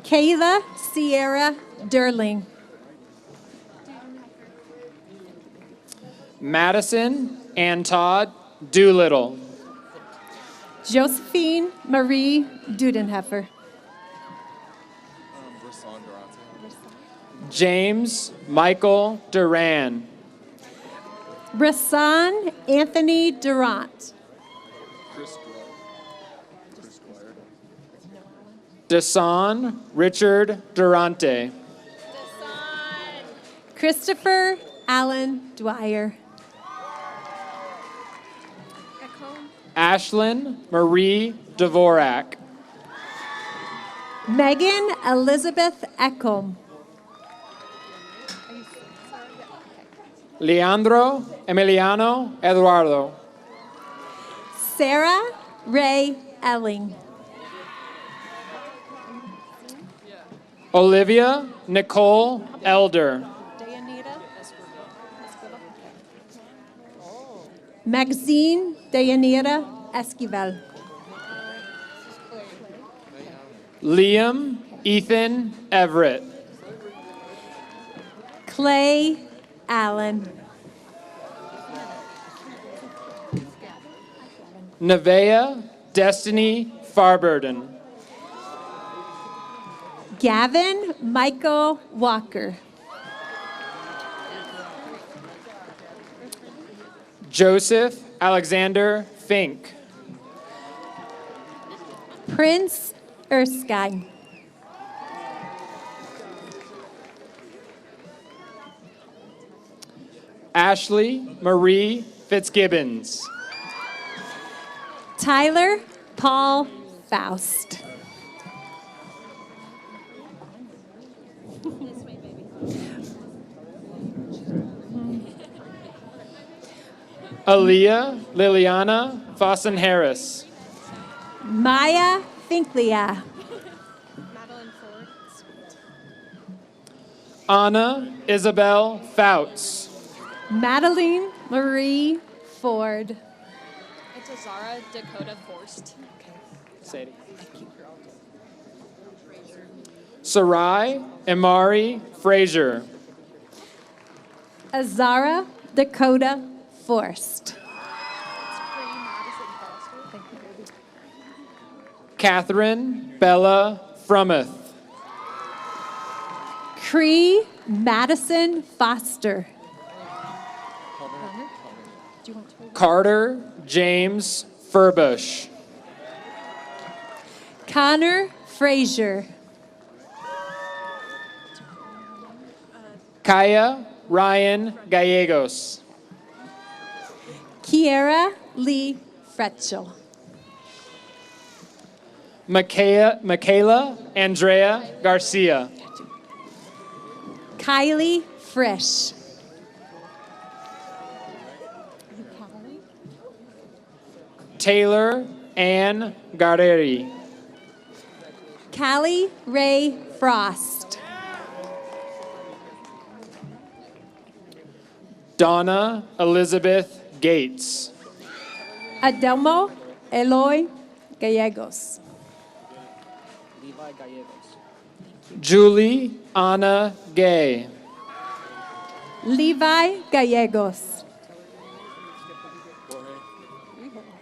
Kayla Sierra Derling. Madison and Todd Doolittle. Josephine Marie Dudenheffer. James Michael Duran. Rasan Anthony Durant. Desan Richard Durante. Christopher Allen Dwyer. Ashlyn Marie Dvorak. Megan Elizabeth Eckham. Leandro Emiliano Eduardo. Sarah Ray Elling. Olivia Nicole Elder. Maxine Dayanira Esquivel. Liam Ethan Everett. Clay Allen. Nevaeh Destiny Farburden. Gavin Michael Walker. Joseph Alexander Fink. Prince Erskine. Ashley Marie Fitzgibbons. Tyler Paul Faust. Aaliyah Liliana Fossen Harris. Maya Finklia. Anna Isabel Fouts. Madeline Marie Ford. It's Azara Dakota Forst. Sadie. Sarai Amari Frazier. Azara Dakota Forst. Catherine Bella Frumeth. Cree Madison Foster. Carter James Furbush. Connor Frazier. Kaya Ryan Gallegos. Kiera Lee Fretchel. Michaela Andrea Garcia. Kylie Frisch. Taylor Ann Guerreri. Callie Ray Frost. Donna Elizabeth Gates. Adelmo Eloy Gallegos. Levi Gallegos. Julie Anna Gay. Levi Gallegos.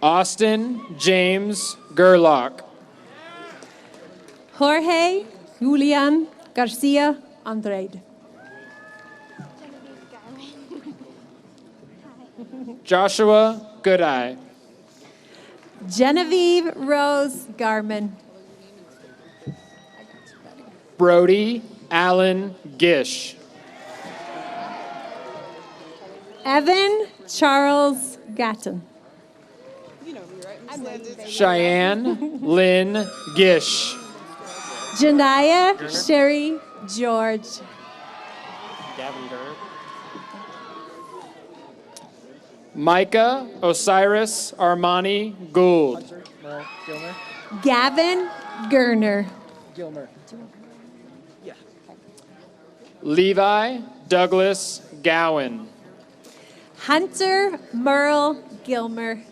Austin James Gerlach. Jorge Julian Garcia Andrade. Joshua Goodeye. Genevieve Rose Garman. Brody Allen Gish. Evan Charles Gatton. Cheyenne Lynn Gish. Janaya Sherry George. Gavin Gurr. Micah Osiris Armani Gould. Merle Gilmer. Gavin Gerner. Gilmer. Yeah. Levi Douglas Gowan. Hunter Merle Gilmer.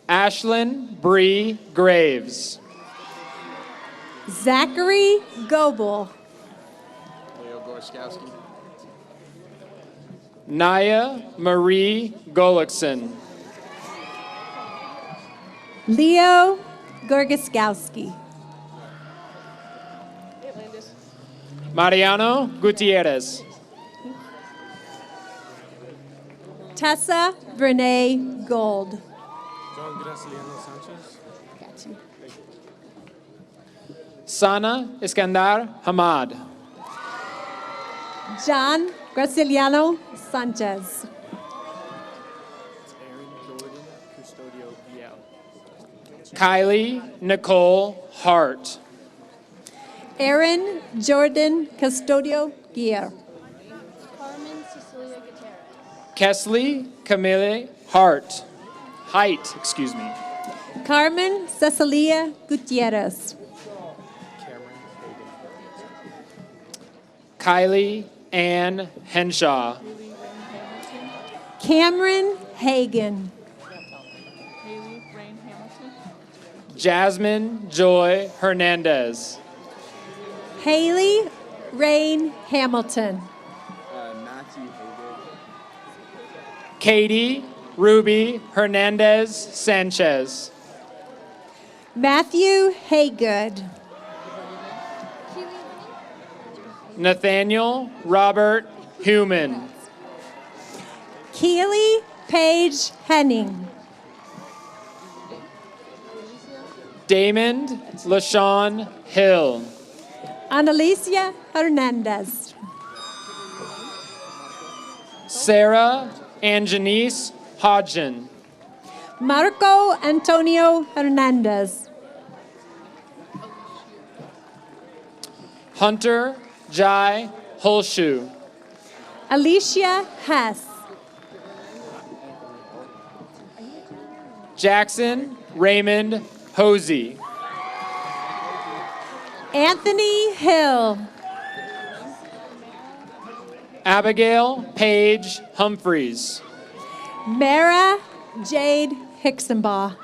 Ashlyn Bree Graves. Zachary Goebel. Leo Gorskowski. Naya Marie Golickson. Leo Gorgaskowski. Mariano Gutierrez. Tessa Brene Gold. John Graciliano Sanchez. Sana Iskandar Hamad. John Graciliano Sanchez. Aaron Jordan Custodio Vial. Kylie Nicole Hart. Aaron Jordan Custodio Gier. Carmen Cecilia Gutierrez. Kesley Camille Hart. Height, excuse me. Carmen Cecilia Gutierrez. Kylie Ann Henshaw. Cameron Hagan. Haley Rain Hamilton. Jasmine Joy Hernandez. Haley Rain Hamilton. Matthew Haygood. Katie Ruby Hernandez Sanchez. Matthew Haygood. Nathaniel Robert Human. Keely Paige Henning. Damon LaShawn Hill. Annalicia Hernandez. Sarah Anjanice Hodgson. Marco Antonio Hernandez. Hunter Jai Holshu. Alicia Hess. Jackson Raymond Hosey. Anthony Hill. Abigail Paige Humphreys. Mara Jade Hicksonbaugh.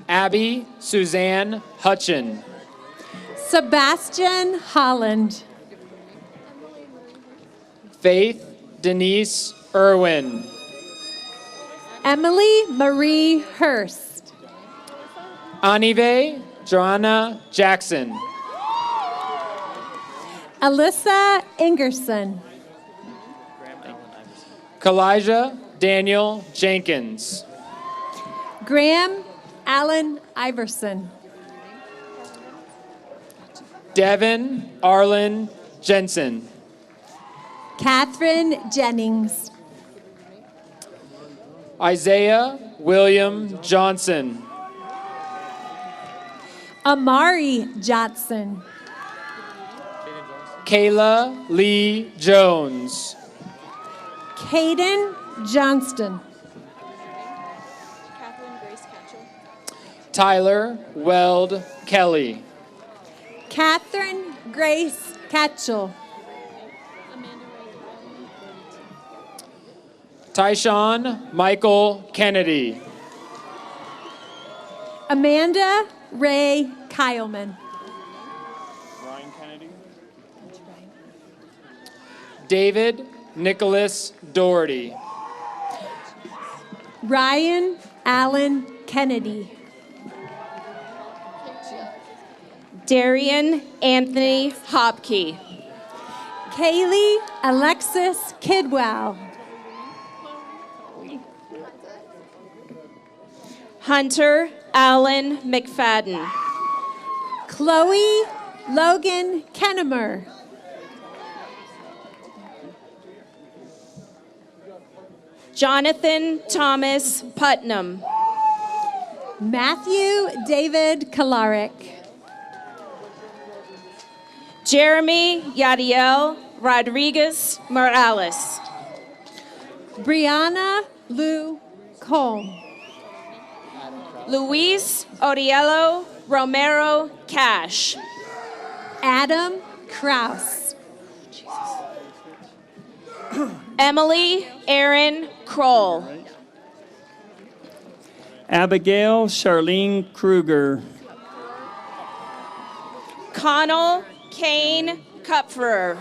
Abby Suzanne Hutchin. Sebastian Holland. Faith Denise Irwin. Emily Marie Hurst. Anive Joanna Jackson. Alyssa Ingerson. Kalijah Daniel Jenkins. Graham Allen Iverson. Devin Arlen Jensen. Catherine Jennings. Isaiah William Johnson. Amari Johnson. Kayla Lee Jones. Caden Johnston. Tyler Weld Kelly. Catherine Grace Catchell. Tyshawn Michael Kennedy. Amanda Ray Kyleman. Ryan Kennedy. David Nicholas Doherty. Ryan Allen Kennedy. Darian Anthony Hopkey. Kaylee Alexis Kidwell. Hunter Allen McFadden. Chloe Logan Kennemer. Jonathan Thomas Putnam. Matthew David Kalarik. Jeremy Yadiel Rodriguez Morales. Brianna Lou Cole. Luis Oriello Romero Cash. Adam Kraus. Emily Aaron Kroll. Abigail Charlene Kruger. Connell Kane Kupferer.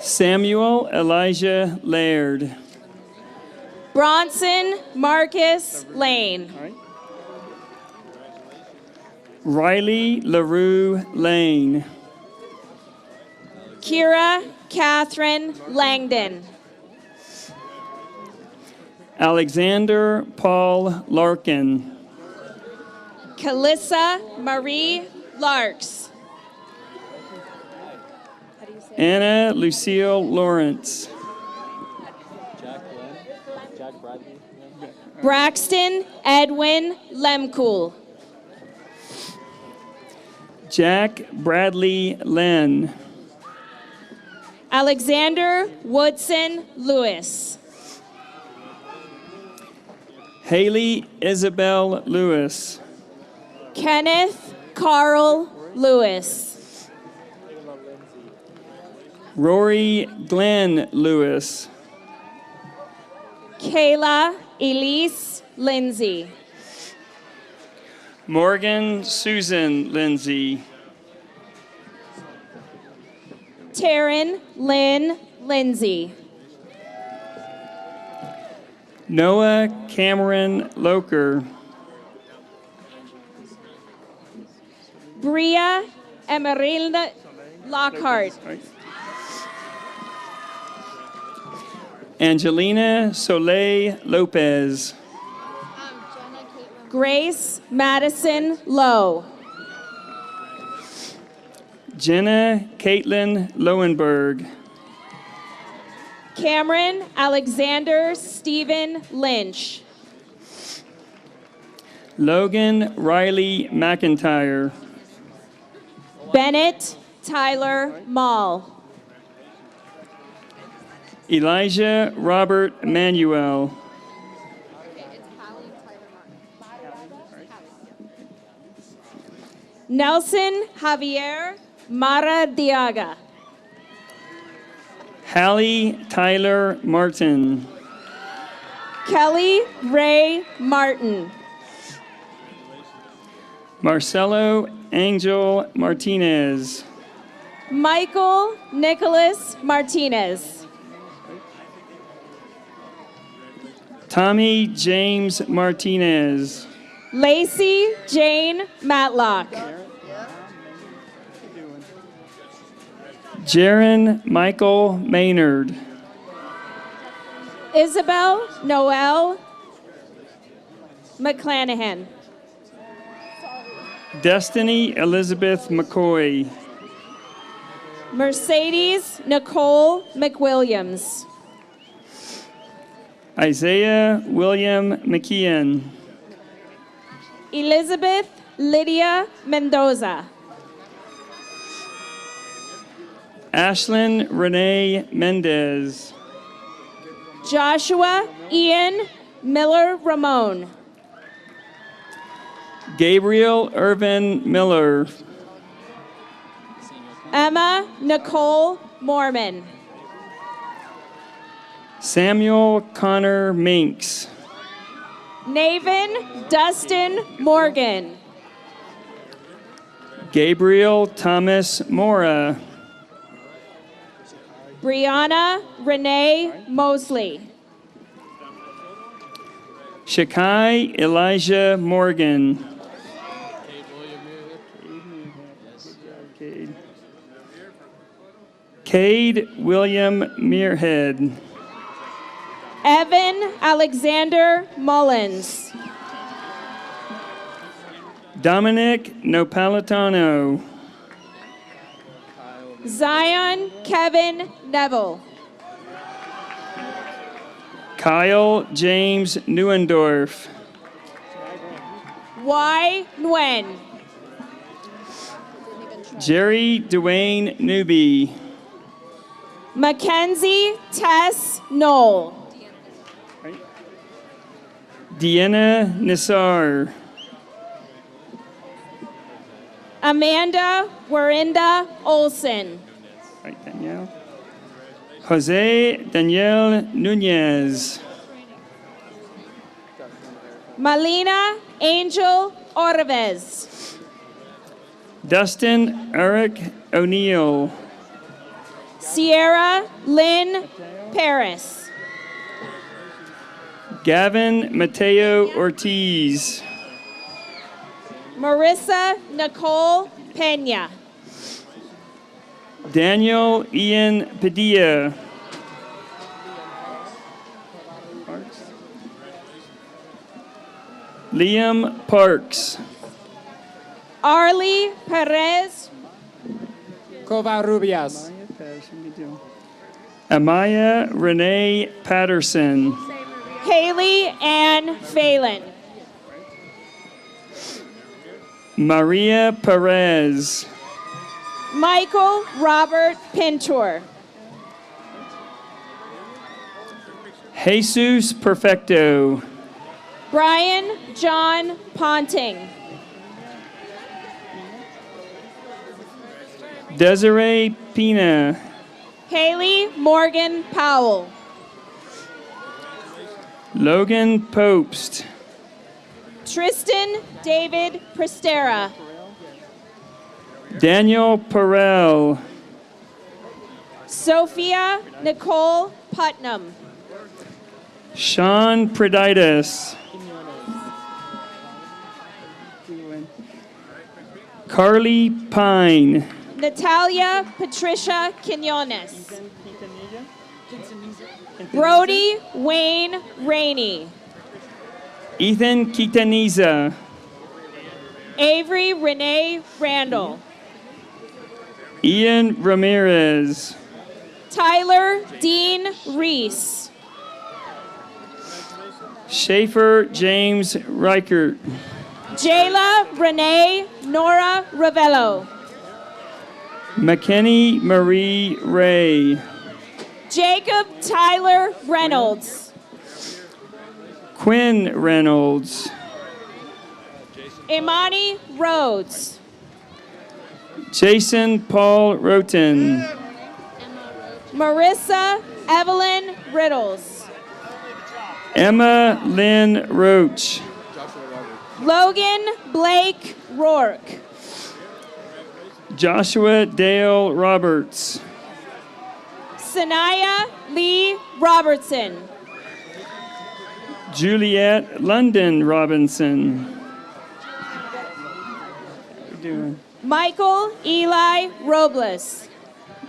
Samuel Elijah Laird. Bronson Marcus Lane. Riley LaRue Lane. Kira Catherine Langdon. Alexander Paul Larkin. Calissa Marie Larks. Anna Lucille Lawrence. Braxton Edwin Lemcool. Jack Bradley Len. Alexander Woodson Lewis. Haley Isabel Lewis. Kenneth Carl Lewis. Rory Glenn Lewis. Kayla Elise Lindsay. Morgan Susan Lindsay. Taryn Lynn Lindsay. Noah Cameron Loker. Bria Emerilda Lockhart. Angelina Soleil Lopez. Grace Madison Lowe. Jenna Caitlin Lowenberg. Cameron Alexander Stephen Lynch. Logan Riley McIntyre. Bennett Tyler Mall. Elijah Robert Manuel. Nelson Javier Maradiaga. Hallie Tyler Martin. Kelly Ray Martin. Marcelo Angel Martinez. Michael Nicholas Martinez. Tommy James Martinez. Lacey Jane Matlock. Jaron Michael Maynard. Isabel Noel McClanahan. Destiny Elizabeth McCoy. Mercedes Nicole McWilliams. Isaiah William McKeon. Elizabeth Lydia Mendoza. Ashlyn Renee Mendez. Joshua Ian Miller Ramon. Gabriel Irvin Miller. Emma Nicole Mormon. Samuel Connor Minks. Naven Dustin Morgan. Gabriel Thomas Mora. Brianna Renee Mosley. Shakai Elijah Morgan. Cade William Muirhead. Evan Alexander Mullins. Dominic Napolitano. Zion Kevin Neville. Kyle James Neuendorf. Y. Nguyen. Jerry Dwayne Newby. Mackenzie Tess Knoll. Deanna Nassar. Amanda Warinda Olson. Right, Danielle. Jose Daniel Nunez. Malina Angel Orvez. Dustin Eric O'Neill. Sierra Lynn Paris. Gavin Mateo Ortiz. Marissa Nicole Pena. Daniel Ian Padilla. Liam Parks. Arlie Perez. Covarrubias. Amaya Renee Patterson. Haley Ann Phelan. Maria Perez. Michael Robert Pintor. Jesus Perfecto. Brian John Ponting. Desiree Pina. Haley Morgan Powell. Logan Popst. Tristan David Prestera. Daniel Perel. Sophia Nicole Putnam. Sean Preditis. Carly Pine. Natalia Patricia Quinones. Brody Wayne Rainey. Ethan Quitaniza. Avery Renee Randall. Ian Ramirez. Tyler Dean Reese. Schaefer James Reichert. Jayla Renee Nora Ravello. McKinney Marie Ray. Jacob Tyler Reynolds. Quinn Reynolds. Imani Rhodes. Jason Paul Roten. Marissa Evelyn Riddles. Emma Lynn Roach. Logan Blake Rourke. Joshua Dale Roberts. Sanaya Lee Robertson. Juliet London Robinson. How you doing? Michael Eli Robles.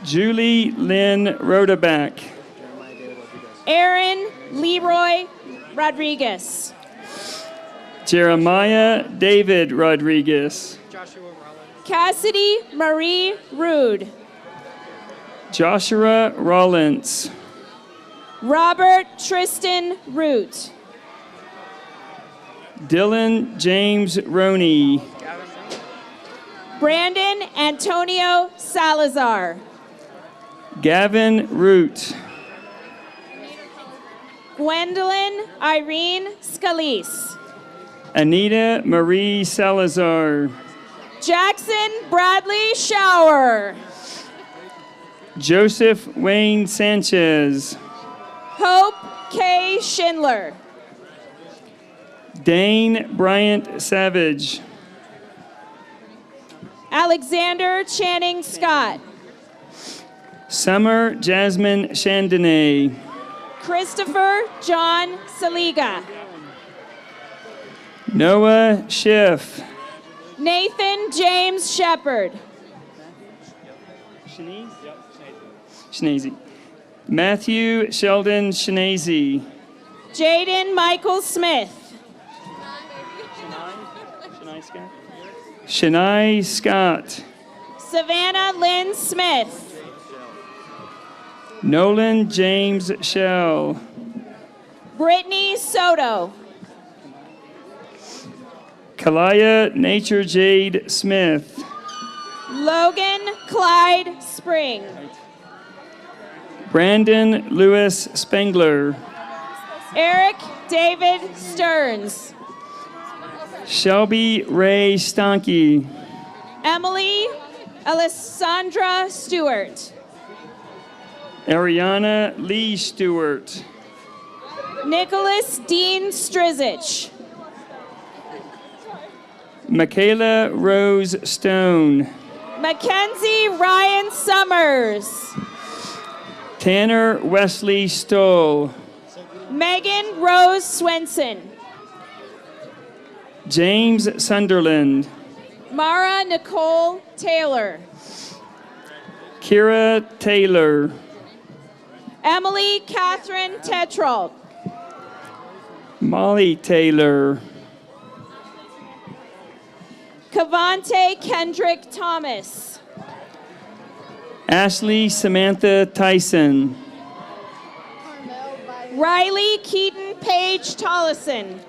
Julie Lynn Rodeback. Aaron Leroy Rodriguez. Jeremiah David Rodriguez. Cassidy Marie Rude. Joshua Rollins. Robert Tristan Root. Dylan James Roney. Brandon Antonio Salazar. Gavin Root. Gwendolyn Irene Scalise. Anita Marie Salazar. Jackson Bradley Shower. Joseph Wayne Sanchez. Hope K. Schindler. Dane Bryant Savage. Alexander Channing Scott. Summer Jasmine Chandonnet. Christopher John Saliga. Noah Schiff. Nathan James Shepard. Schneezy. Matthew Sheldon Schneezy. Jaden Michael Smith. Shania Scott. Savannah Lynn Smith. Nolan James Shell. Brittany Soto. Kalaya Nature Jade Smith. Logan Clyde Spring. Brandon Lewis Spengler. Eric David Stearns. Shelby Ray Stonky. Emily Alessandra Stewart. Ariana Lee Stewart. Nicholas Dean Strizich. Michaela Rose Stone. Mackenzie Ryan Summers. Tanner Wesley Stoll. Megan Rose Swenson. James Sunderland. Mara Nicole Taylor. Kira Taylor. Emily Catherine Tetralt. Molly Taylor. Cavante Kendrick Thomas. Ashley Samantha Tyson. Riley Keaton Page Tollison.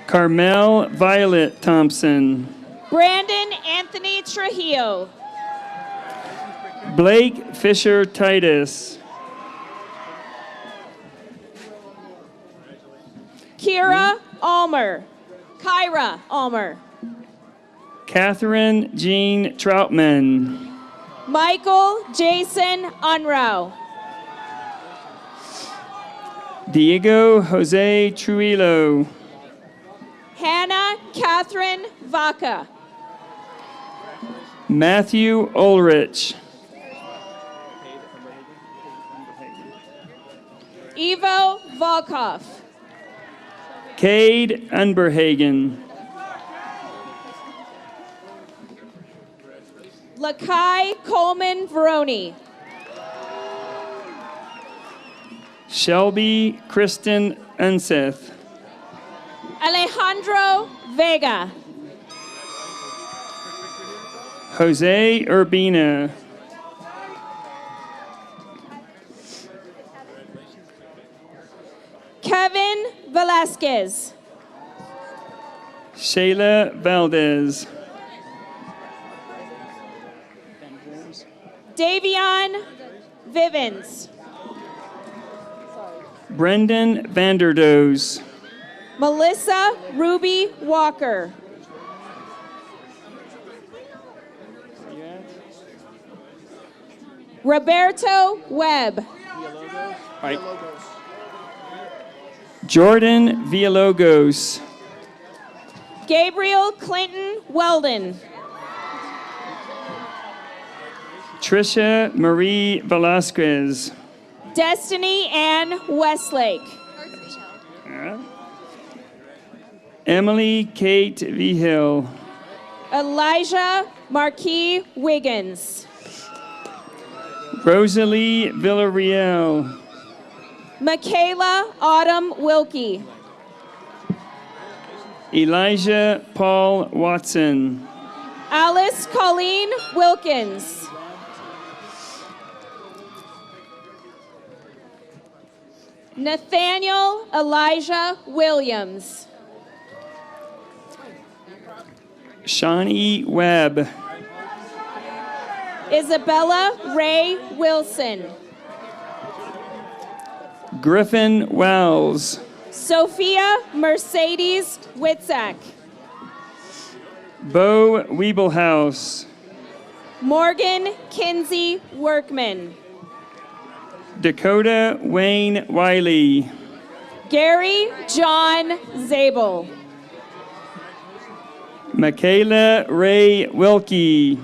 Carmel Violet Thompson. Brandon Anthony Trujillo. Blake Fisher Titus. Kyra Almer. Catherine Jean Troutman. Michael Jason Unruh. Diego Jose Trujillo. Hannah Catherine Vaca. Matthew Ulrich. Ivo Volkov. Cade Unberhagen. Lakai Coleman Veroni. Shelby Kristen Unseth. Alejandro Vega. Jose Urbina. Kevin Velasquez. Shayla Valdez. Davion Vivens. Brendan Vanderdoes. Melissa Ruby Walker. Roberto Webb. Right. Jordan Villalogos. Gabriel Clinton Weldon. Trisha Marie Velasquez. Destiny Ann Westlake. Emily Kate Vihill. Elijah Marquis Wiggins. Rosalie Villarreal. Michaela Autumn Wilkie. Elijah Paul Watson. Alice Colleen Wilkins. Nathaniel Elijah Williams. Shawnee Webb. Isabella Ray Wilson. Griffin Wells. Sophia Mercedes Witzak. Bo Wiebelhaus. Morgan Kinsey Workman. Dakota Wayne Wiley. Gary John Zabel. Michaela Ray Wilkie.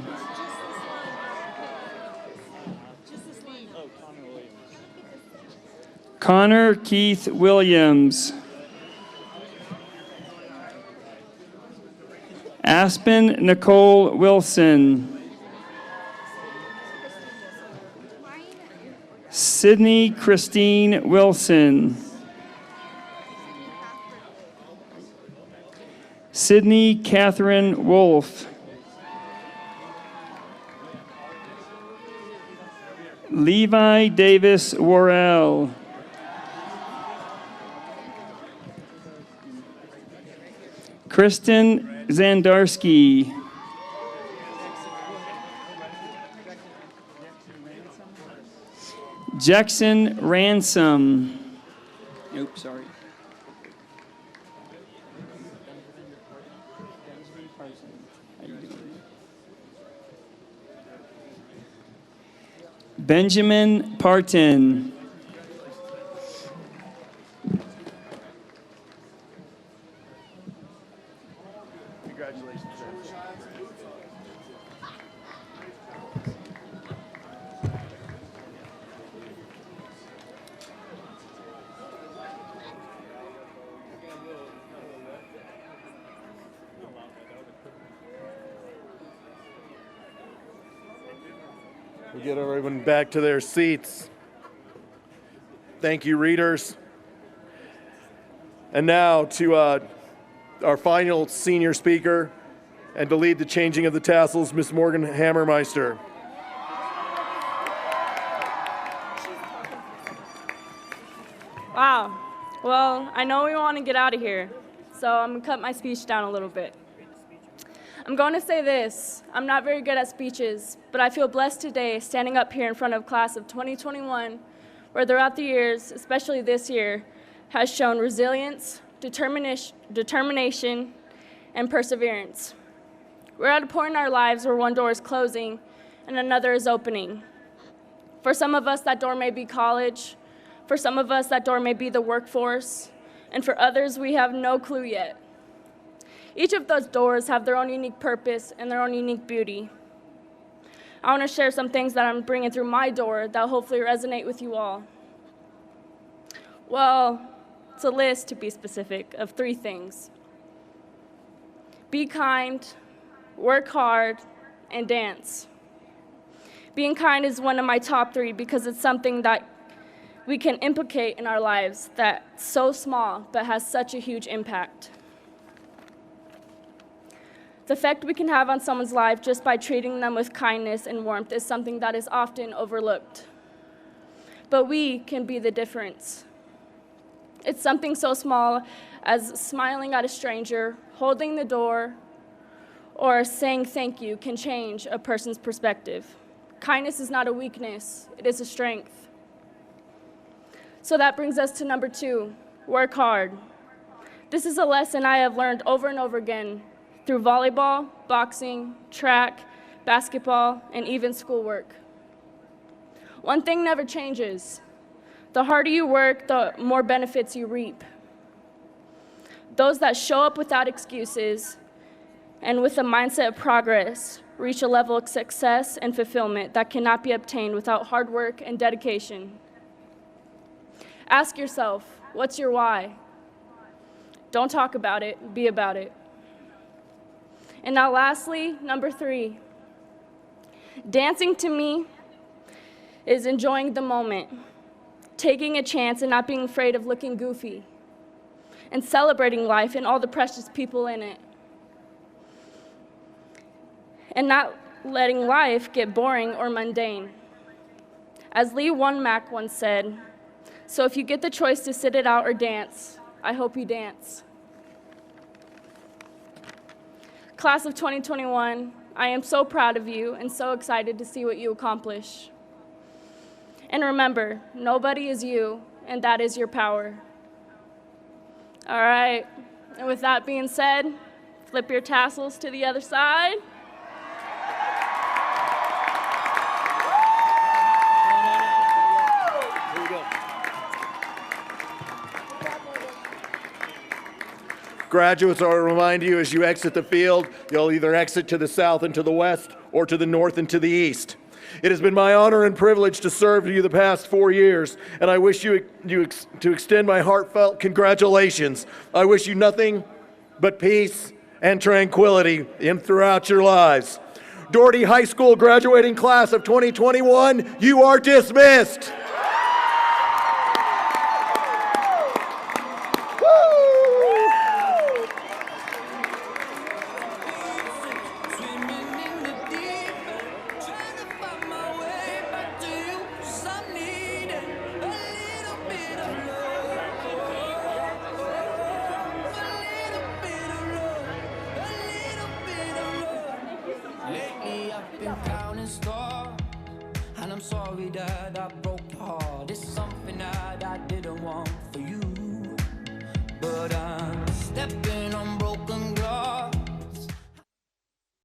Connor Keith Williams. Aspen Nicole Wilson. Sydney Christine Wilson. Sydney Catherine Wolf. Levi Davis Worrell. Kristen Zandarski. Jackson Ransom. Nope, sorry. Benjamin Parton. Congratulations. We get everyone back to their seats. Thank you, readers. And now to our final senior speaker, and to lead the changing of the tassels, Miss Morgan Hammermeister. Wow. Well, I know we want to get out of here, so I'm going to cut my speech down a little bit. I'm going to say this. I'm not very good at speeches, but I feel blessed today standing up here in front of class of 2021, where throughout the years, especially this year, has shown resilience, determination, and perseverance. We're at a point in our lives where one door is closing and another is opening. For some of us, that door may be college. For some of us, that door may be the workforce. And for others, we have no clue yet. Each of those doors have their own unique purpose and their own unique beauty. I want to share some things that I'm bringing through my door that hopefully resonate with you all. Well, it's a list, to be specific, of 3 things. Be kind, work hard, and dance. Being kind is one of my top 3 because it's something that we can implicate in our lives that's so small but has such a huge impact. The effect we can have on someone's life just by treating them with kindness and warmth is something that is often overlooked. But we can be the difference. It's something so small as smiling at a stranger, holding the door, or saying thank you can change a person's perspective. Kindness is not a weakness, it is a strength. So that brings us to number 2, work hard. This is a lesson I have learned over and over again through volleyball, boxing, track, basketball, and even schoolwork. One thing never changes. The harder you work, the more benefits you reap. Those that show up without excuses and with a mindset of progress reach a level of success and fulfillment that cannot be obtained without hard work and dedication. Ask yourself, what's your why? Don't talk about it, be about it. And now lastly, number 3. Dancing to me is enjoying the moment, taking a chance and not being afraid of looking goofy, and celebrating life and all the precious people in it. And not letting life get boring or mundane. As Lee Wunmack once said, so if you get the choice to sit it out or dance, I hope you dance. Class of 2021, I am so proud of you and so excited to see what you accomplish. And remember, nobody is you, and that is your power. All right, and with that being said, flip your tassels to the other side. Graduates, I'll remind you as you exit the field, you'll either exit to the south and to the west or to the north and to the east. It has been my honor and privilege to serve you the past 4 years, and I wish you to extend my heartfelt congratulations. I wish you nothing but peace and tranquility throughout your lives. Doherty High School graduating class of 2021, you are dismissed. Lately I've been counting stars, and I'm sorry that I broke your heart. It's something that I didn't want for you, but I'm stepping